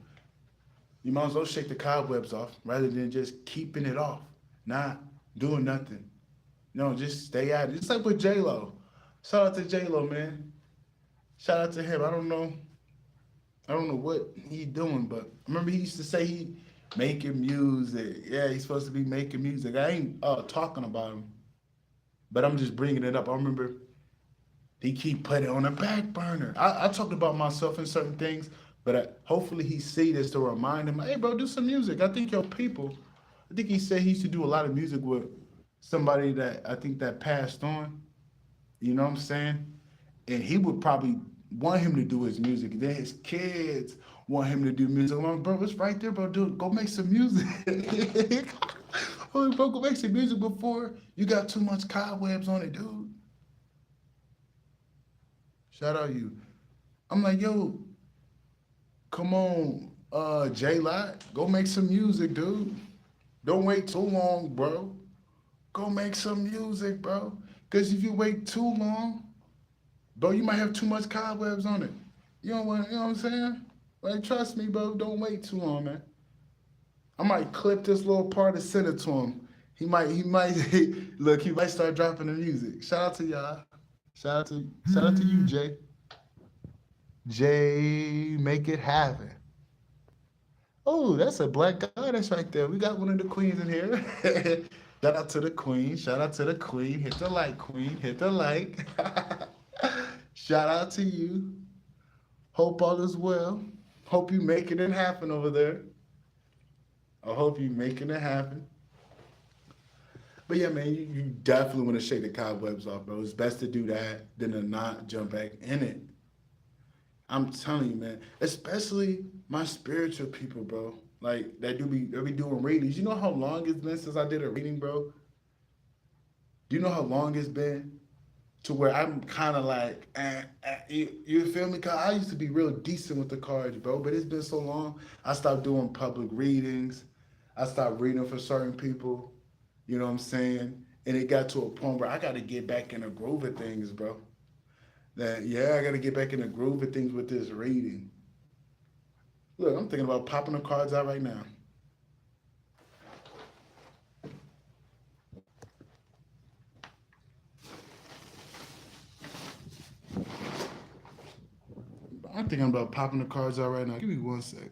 You might as well shake the cobwebs off rather than just keeping it off, not doing nothing. No, just stay at it. It's like with J-Lo. Shout out to J-Lo, man. Shout out to him. I don't know what he doing, but I remember he used to say he making music. Yeah, he's supposed to be making music. I ain't talking about him, but I'm just bringing it up. I remember he keep putting it on the back burner. I talked about myself in certain things, But hopefully he see this to remind him, hey, bro, do some music. I think your people. I think he said he used to do a lot of music with somebody that I think that passed on. You know what I'm saying? And he would probably want him to do his music. Then his kids want him to do music. I'm like, bro, it's right there, bro. Dude, go make some music. Oh, bro, go make some music before you got too much cobwebs on it, dude. Shout out you. I'm like, yo, come on, J Lot, go make some music, dude. Don't wait too long, bro. Go make some music, bro. Cause if you wait too long, bro, you might have too much cobwebs on it. You don't want, you know what I'm saying? Like, trust me, bro. Don't wait too long, man. I might clip this little part and send it to him. He might look. He might start dropping the music. Shout out to y'all. Shout out to you, Jay. Jay, make it happen. Oh, that's a black goddess right there. We got one of the queens in here. Shout out to the queen. Shout out to the queen. Hit the like, queen. Hit the like. Shout out to you. Hope all is well. Hope you making it happen over there. I hope you making it happen. But yeah, man, you definitely want to shake the cobwebs off, bro. It's best to do that than to not jump back in it. I'm telling you, man. Especially my spiritual people, bro. Like they be doing readings. You know how long it's been since I did a reading, bro? Do you know how long it's been? To where I'm kind of like, you feel me? Cause I used to be real decent with the cards, bro. But it's been so long. I stopped doing public readings. I stopped reading for certain people. You know what I'm saying? And it got to a point where I got to get back in the groove of things, bro. That yeah, I got to get back in the groove of things with this reading. Look, I'm thinking about popping the cards out right now. I'm thinking about popping the cards out right now. Give me 1 sec.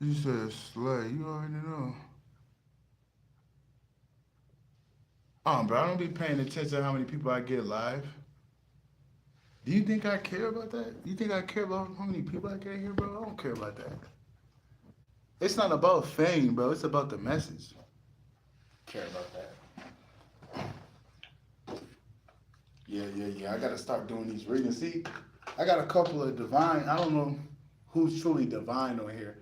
You said slay. You already know. Bro, I don't be paying attention to how many people I get live. Do you think I care about that? You think I care about how many people I get here, bro? I don't care about that. It's not about fame, bro. It's about the message. Care about that. Yeah. I gotta start doing these readings. See, I got a couple of divine. I don't know who's truly divine on here,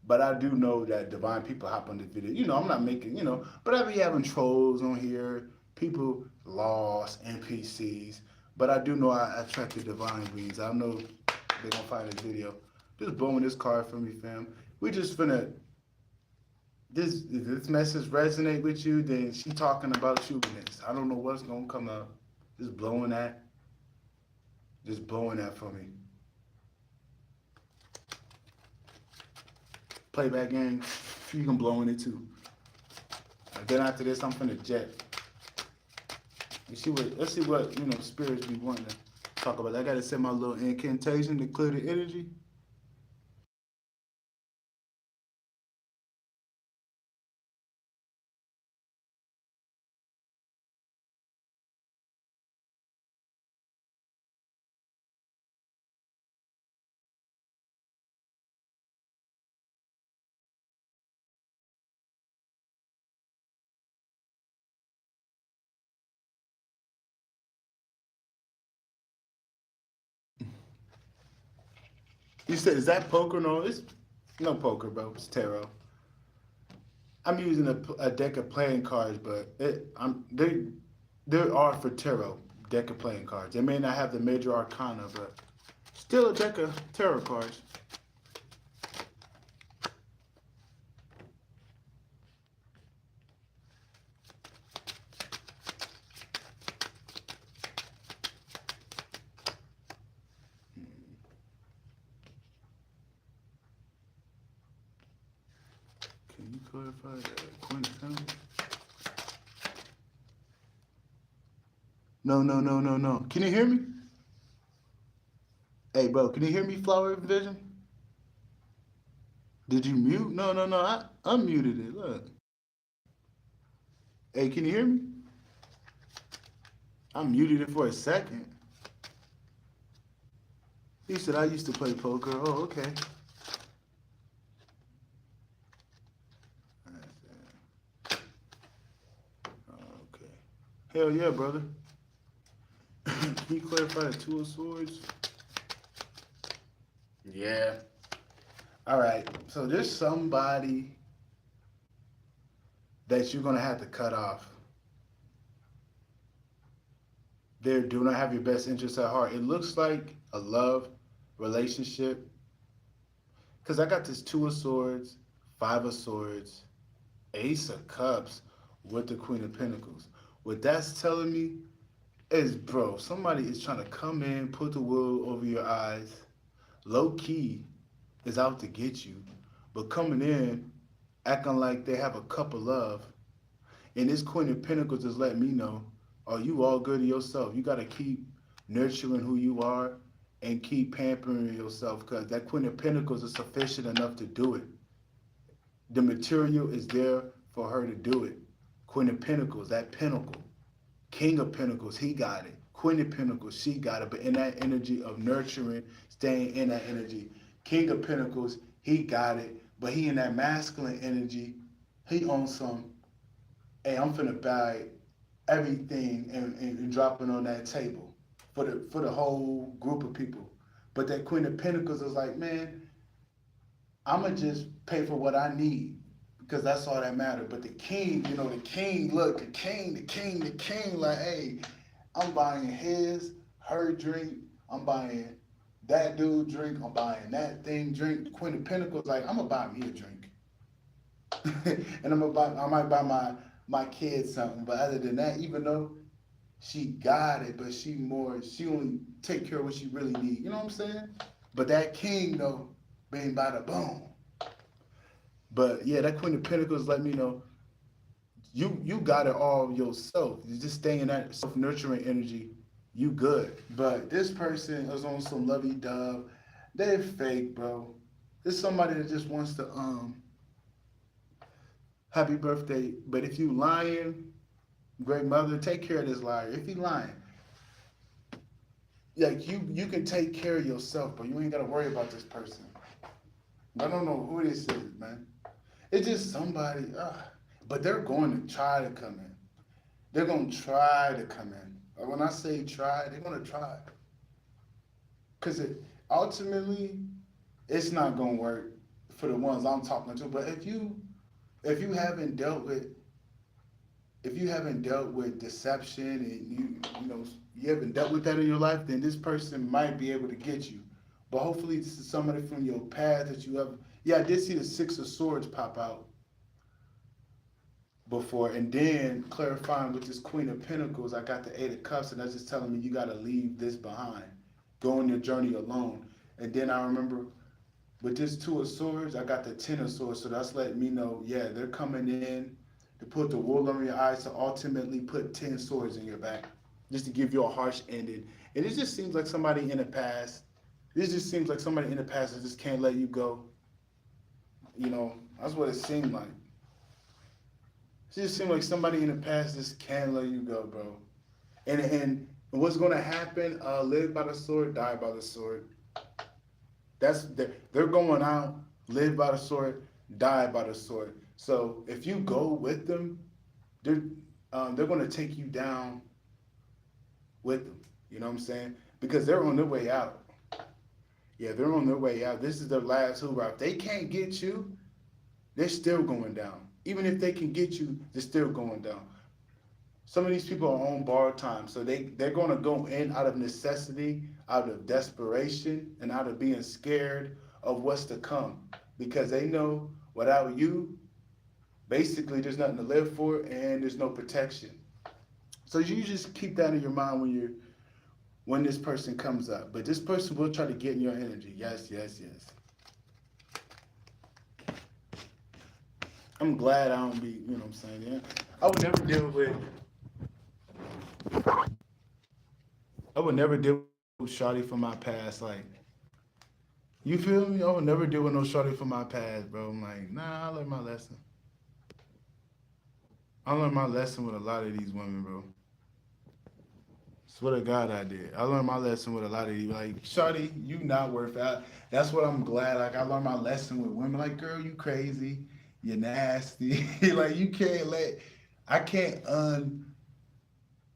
but I do know that divine people hop on the video. You know, I'm not making, but I be having trolls on here, people lost, NPCs. But I do know I attracted divine beings. I know they're gonna find this video. Just blowing this card for me, fam. We just finna this message resonate with you, then she talking about you in this. I don't know what's gonna come up. Just blowing that. Just blowing that for me. Playback game, you can blow in it too. And then after this, I'm finna jet. Let's see what spirits be wanting to talk about. I gotta set my little incantation to clear the energy. You said, is that poker? No, it's no poker, bro. It's tarot. I'm using a deck of playing cards, but they are for tarot deck of playing cards. They may not have the major arcana, but still a deck of tarot cards. clarify that. Queen of Pentacles. No, no, no, no, no. Can you hear me? Hey, bro, can you hear me, Flower Vision? Did you mute? No, no, no. I unmuted it. Look. Hey, can you hear me? I muted it for a second. He said I used to play poker. Oh, okay. Okay. Hell yeah, brother. Can you clarify the Two of Swords? Yeah. All right. So there's somebody that you're gonna have to cut off. They do not have your best interests at heart. It looks like a love relationship. Because I got this Two of Swords, Five of Swords, Ace of Cups with the Queen of Pentacles. What that's telling me is, bro, somebody is trying to come in, put the wool over your eyes, low key is out to get you, but coming in, acting like they have a cup of love. And this Queen of Pentacles is letting me know, are you all good to yourself? You got to keep nurturing who you are and keep pampering yourself because that Queen of Pentacles is sufficient enough to do it. The material is there for her to do it. Queen of Pentacles, that pinnacle. King of Pentacles, he got it. Queen of Pentacles, she got it. But in that energy of nurturing, staying in that energy. King of Pentacles, he got it. But he in that masculine energy, he owns some, hey, I'm finna buy everything and drop it on that table for the whole group of people. But that Queen of Pentacles is like, man, I'ma just pay for what I need because that's all that matters. But the king, the king, look, the king, like, hey, I'm buying her drink, I'm buying that dude drink, I'm buying that thing drink. The Queen of Pentacles, like, I'm gonna buy me a drink. And I might buy my kids something. But other than that, even though she got it, but she only take care of what she really need. You know what I'm saying? But that king though, bang bada boom. But yeah, that Queen of Pentacles let me know you got it all yourself. You just stay in that self nurturing energy. You good. But this person is on some lovey dove. They're fake, bro. It's somebody that just wants to happy birthday. But if you lying, great mother, take care of this liar. If he lying, like you can take care of yourself, but you ain't gotta worry about this person. I don't know who this is, man. It's just somebody, but they're going to try to come in. They're going to try to come in. When I say try, they're going to try. Because ultimately, it's not going to work for the ones I'm talking to. But if you haven't dealt with deception and you haven't dealt with that in your life, then this person might be able to get you. But hopefully this is somebody from your past that you have. Yeah, I did see the Six of Swords pop out before, and then clarifying with this Queen of Pentacles, I got the Eight of Cups, and that's just telling me you got to leave this behind, go on your journey alone. And then I remember with this Two of Swords, I got the Ten of Swords, so that's letting me know, yeah, they're coming in to put the wool over your eyes to ultimately put 10 swords in your back, just to give you a harsh ending. And it just seems like somebody in the past. This just seems like somebody in the past that just can't let you go. That's what it seemed like. It just seemed like somebody in the past just can't let you go, bro. And what's gonna happen? Live by the sword, die by the sword. They're going out, live by the sword, die by the sword. So if you go with them, they're gonna take you down with them. You know what I'm saying? Because they're on their way out. Yeah, they're on their way out. This is their last hoorah. If they can't get you, they're still going down. Even if they can get you, they're still going down. Some of these people are on borrowed time, so they're going to go in out of necessity, out of desperation, and out of being scared of what's to come. Because they know without you, basically there's nothing to live for and there's no protection. So you just keep that in your mind when this person comes up. But this person will try to get in your energy. Yes, yes, yes. I'm glad I don't be, you know what I'm saying? Yeah. I would never deal with I would never deal with shawty from my past. Like, you feel me? I would never deal with no shawty from my past, bro. I'm like, nah, I learned my lesson. I learned my lesson with a lot of these women, bro. Swear to God, I did. I learned my lesson with a lot of these. Like, shawty, you not worth it. That's what I'm glad. Like, I learned my lesson with women. Like, girl, you crazy. You nasty. Like, you can't let. I can't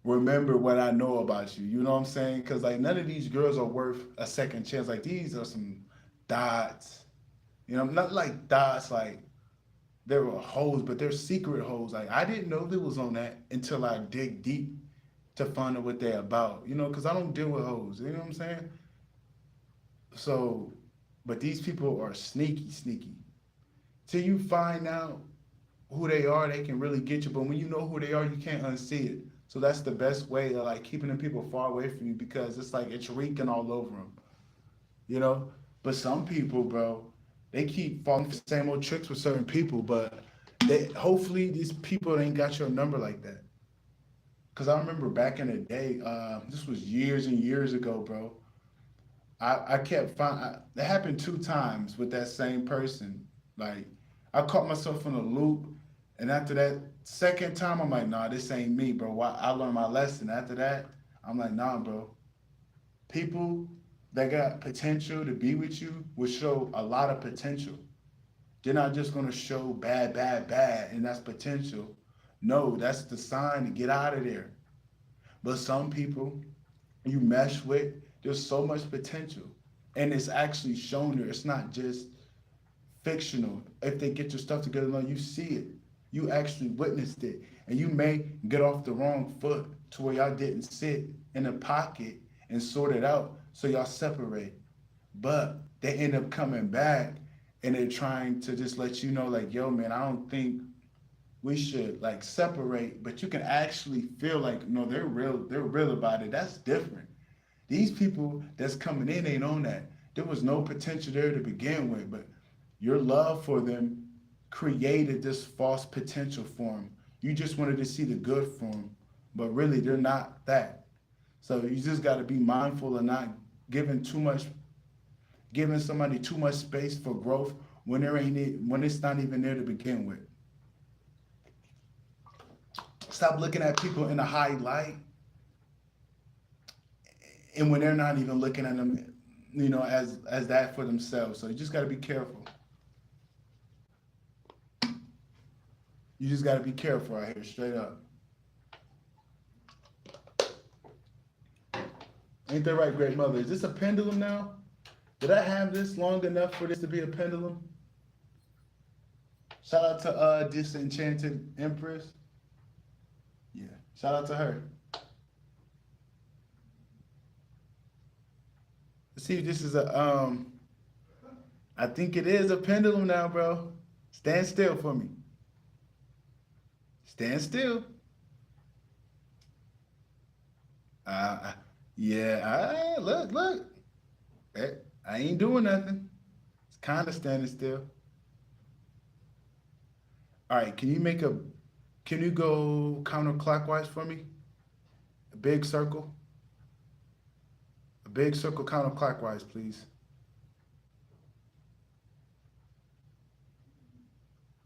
remember what I know about you. You know what I'm saying? Because like none of these girls are worth a second chance. Like these are some dots. You know, not like dots like they were hoes, but they're secret hoes. Like I didn't know they was on that until I dig deep to find out what they're about. You know, because I don't deal with hoes. You know what I'm saying? So, but these people are sneaky, sneaky. Till you find out who they are, they can really get you. But when you know who they are, you can't unsee it. So that's the best way of like keeping the people far away from you because it's like it's reeking all over them, you know. But some people, bro, they keep falling for the same old tricks with certain people. But they hopefully these people ain't got your number like that. Cause I remember back in the day, this was years and years ago, bro. I kept finding it happened two times with that same person. Like I caught myself in a loop, and after that second time, I'm like, nah, this ain't me, bro. I learned my lesson. After that, I'm like, nah, bro. People that got potential to be with you will show a lot of potential. They're not just gonna show bad, bad, bad, and that's potential. No, that's the sign to get out of there. But some people you mesh with, there's so much potential. And it's actually shown there. It's not just fictional. If they get your stuff together, no, you see it. You actually witnessed it. And you may get off the wrong foot to where y'all didn't sit in a pocket and sort it out. So y'all separate. But they end up coming back and they're trying to just let you know, like, yo, man, I don't think we should like separate, but you can actually feel like, no, they're real about it. That's different. These people that's coming in ain't on that. There was no potential there to begin with, but your love for them created this false potential for them. You just wanted to see the good for them, but really they're not that. So you just got to be mindful of not giving too much, giving somebody too much space for growth when there ain't it, when it's not even there to begin with. Stop looking at people in a high light, and when they're not even looking at them, you know, as that for themselves. So you just got to be careful. You just got to be careful right here, straight up. Ain't that right, great mother? Is this a pendulum now? Did I have this long enough for this to be a pendulum? Shout out to Disenchanted Empress. Yeah, shout out to her. Let's see if this is a I think it is a pendulum now, bro. Stand still for me. Stand still. Uh, yeah, look. Eh, I ain't doing nothing. It's kind of standing still. All right, can you go counterclockwise for me? A big circle. A big circle counterclockwise, please.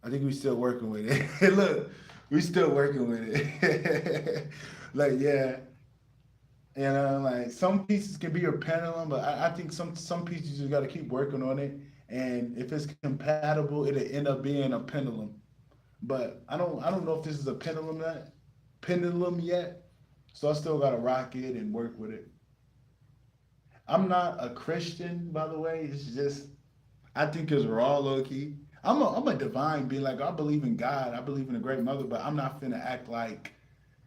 I think we still working with it. Look, we still working with it. Like, yeah. You know, like some pieces can be your pendulum, but I think some pieces you got to keep working on it. And if it's compatible, it'll end up being a pendulum. But I don't know if this is a pendulum yet. So I still gotta rock it and work with it. I'm not a Christian, by the way. It's just I think it's raw low key. I'm a divine being. Like I believe in God. I believe in a great mother, but I'm not finna act like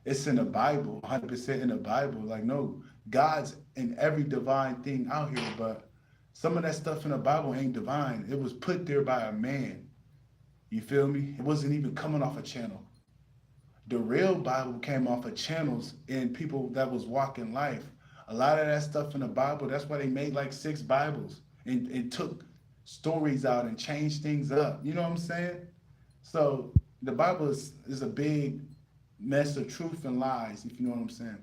it's in the Bible, 100% in the Bible. Like no, God's in every divine thing out here, but some of that stuff in the Bible ain't divine. It was put there by a man. You feel me? It wasn't even coming off a channel. The real Bible came off of channels and people that was walking life. A lot of that stuff in the Bible, that's why they made like six Bibles and took stories out and changed things up. You know what I'm saying? So the Bible is a big mess of truth and lies, if you know what I'm saying.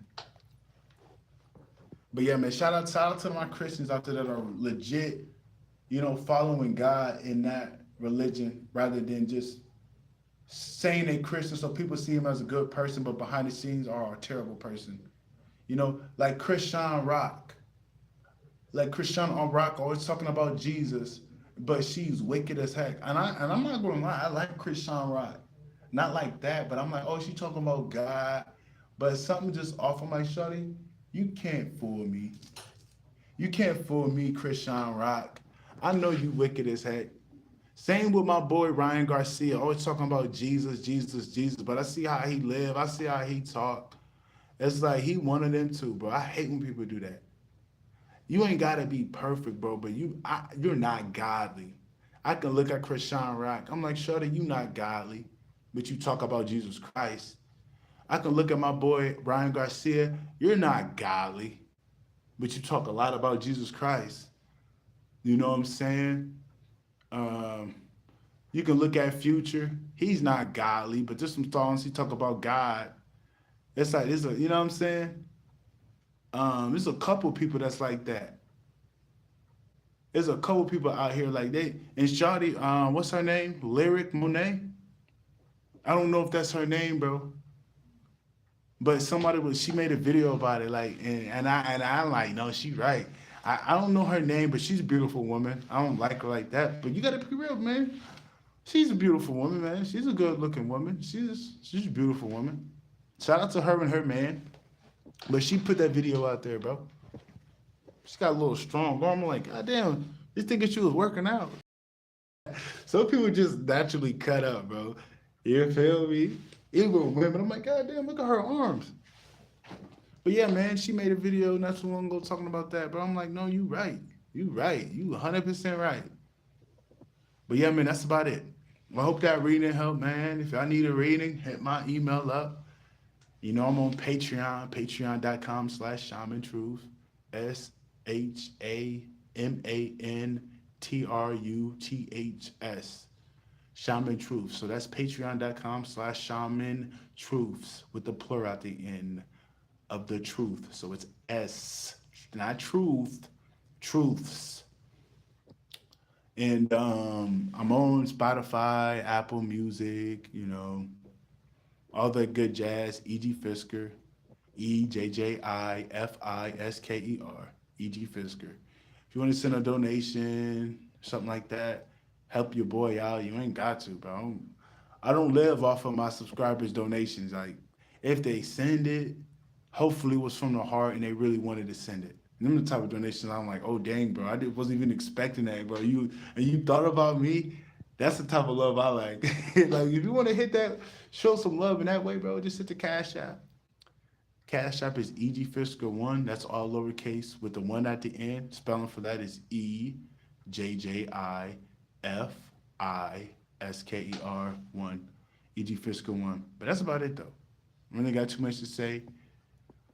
But yeah, man, shout out to my Christians out there that are legit, following God in that religion rather than just saying they Christian so people see him as a good person, but behind the scenes are a terrible person. Like Christian Rock. Like Christian Rock always talking about Jesus, but she's wicked as heck. And I'm not gonna lie, I like Christian Rock. Not like that, but I'm like, oh, she talking about God. But something just off of my shorty, you can't fool me. You can't fool me, Christian Rock. I know you wicked as heck. Same with my boy Ryan Garcia, always talking about Jesus, Jesus, Jesus. But I see how he live. I see how he talk. It's like he one of them too, bro. I hate when people do that. You ain't gotta be perfect, bro, but you're not godly. I can look at Christian Rock. I'm like, Shudder, you not godly, but you talk about Jesus Christ. I can look at my boy Ryan Garcia. You're not godly, but you talk a lot about Jesus Christ. You know what I'm saying? Um, you can look at Future. He's not godly, but there's some songs he talk about God. It's like you know what I'm saying? There's a couple people that's like that. There's a couple people out here like they and Shawty, what's her name? Lyric Monet. I don't know if that's her name, bro. But she made a video about it, like, and I'm like, no, she's right. I don't know her name, but she's a beautiful woman. I don't like her like that, but you gotta be real, man. She's a beautiful woman, man. She's a good looking woman. She's a beautiful woman. Shout out to her and her man. But she put that video out there, bro. She got a little strong arm. I'm like, God damn, you thinking she was working out. Some people just naturally cut up, bro. You feel me? Even women, I'm like, God damn, look at her arms. But yeah, man, she made a video not too long ago talking about that, bro. I'm like, no, you right. You right. You 100% right. But yeah, man, that's about it. I hope that reading helped, man. If y'all need a reading, hit my email up. I'm on Patreon, patreon.com/Shaman Truth. SHAMANTRUTHS. Shaman Truth. So that's patreon.com/Shaman Truths with the plural at the end of the truth. So it's S, not truth, truths. And I'm on Spotify, Apple Music, all the good jazz, E.G. Fisker, EJJIFISKER, E.G. Fisker. If you want to send a donation, something like that, help your boy out, you ain't got to, bro. I don't live off of my subscribers' donations. Like, if they send it, hopefully it was from the heart and they really wanted to send it. And them the type of donations I'm like, oh dang, bro, wasn't even expecting that, bro. You thought about me. That's the type of love I like. Like if you want to hit that, show some love in that way, bro. Just hit the Cash App. Cash App is EG Fisker one. That's all lowercase with the one at the end. Spelling for that is EJJIFISKER one. EG Fisker one. But that's about it though. I really got too much to say.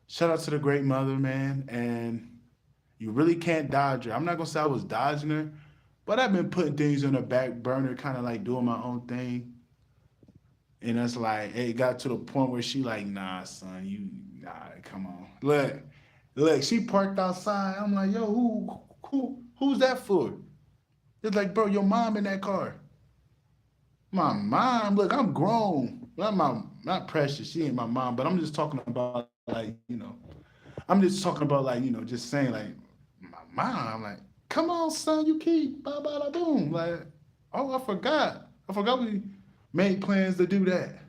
Shout out to the great mother, man. And you really can't dodge her. I'm not gonna say I was dodging her, but I've been putting things on the back burner, kind of like doing my own thing. And it's like, it got to the point where she like, nah, son, come on. Look, she parked outside. I'm like, yo, who's that for? It's like, bro, your mom in that car. My mom, look, I'm grown. Not precious. She ain't my mom, but I'm just talking about like, I'm just talking about like, just saying like, my mom. Like, come on, son, you keep ba ba da boom. Like, oh, I forgot. We made plans to do that.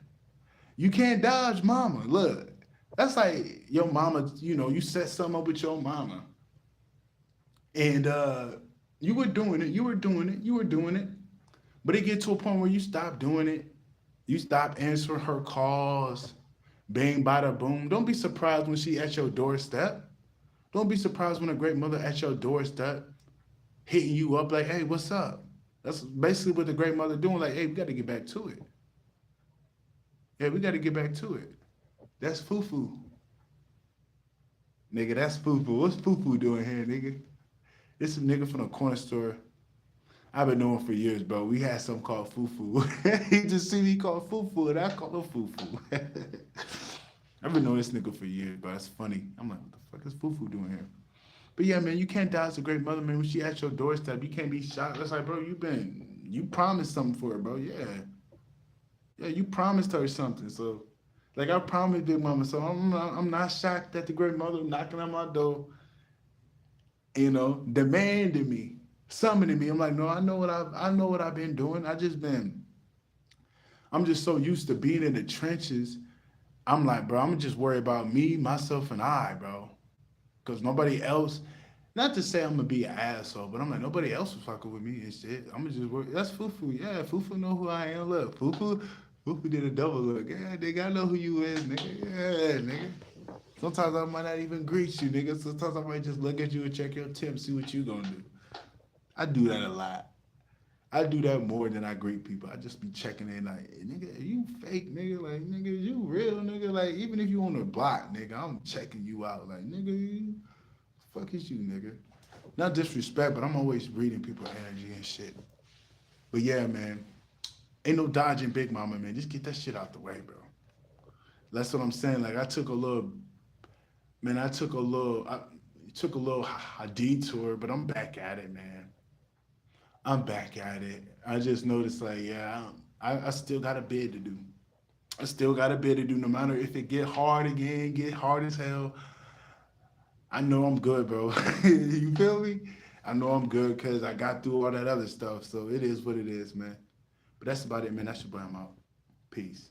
You can't dodge mama. Look, that's like your mama, you set something up with your mama. And you were doing it. But it get to a point where you stop doing it. You stop answering her calls. Bang, bada, boom. Don't be surprised when she at your doorstep. Don't be surprised when a great mother at your doorstep hitting you up like, hey, what's up? That's basically what the great mother doing. Like, hey, we got to get back to it. Yeah, we got to get back to it. That's foo-foo. Nigga, that's foo-foo. What's foo-foo doing here, nigga? This a nigga from the corner store. I've been knowing for years, bro. We had something called fufu. He just see me call fufu, and I call him fufu. I've been knowing this nigga for years, but it's funny. I'm like, what the fuck is fufu doing here? But yeah, man, you can't die as a great mother, man. When she at your doorstep, you can't be shocked. It's like, bro, you promised something for her, bro. Yeah, yeah, you promised her something. So, like, I promised Big Mama, so I'm not shocked that the great mother knocking on my door, demanding me, summoning me. I'm like, no, I know what I've been doing. I'm just so used to being in the trenches. I'm like, bro, I'm just worried about me, myself, and I, bro. Because nobody else, not to say I'm gonna be an asshole, but I'm like, nobody else was fucking with me and shit. I'm gonna just work. That's Fufu. Yeah, Fufu know who I am. Look, Fufu did a double look. Yeah, nigga, I know who you is, nigga. Yeah, nigga. Sometimes I might not even greet you, nigga. Sometimes I might just look at you and check your tip, see what you gonna do. I do that a lot. I do that more than I greet people. I just be checking in like, nigga, are you fake, nigga? Like, nigga, you real, nigga? Like, even if you on the block, nigga, I'm checking you out. Like, nigga, fuck is you, nigga? Not disrespect, but I'm always reading people's energy and shit. But yeah, man, ain't no dodging Big Mama, man. Just get that shit out the way, bro. That's what I'm saying. Like, I took a little detour, but I'm back at it, man. I'm back at it. I just noticed, like, yeah, I still got a bid to do. I still got a bid to do. No matter if it get hard again, get hard as hell. I know I'm good, bro. You feel me? I know I'm good because I got through all that other stuff. So it is what it is, man. But that's about it, man. That's your boy. I'm out. Peace.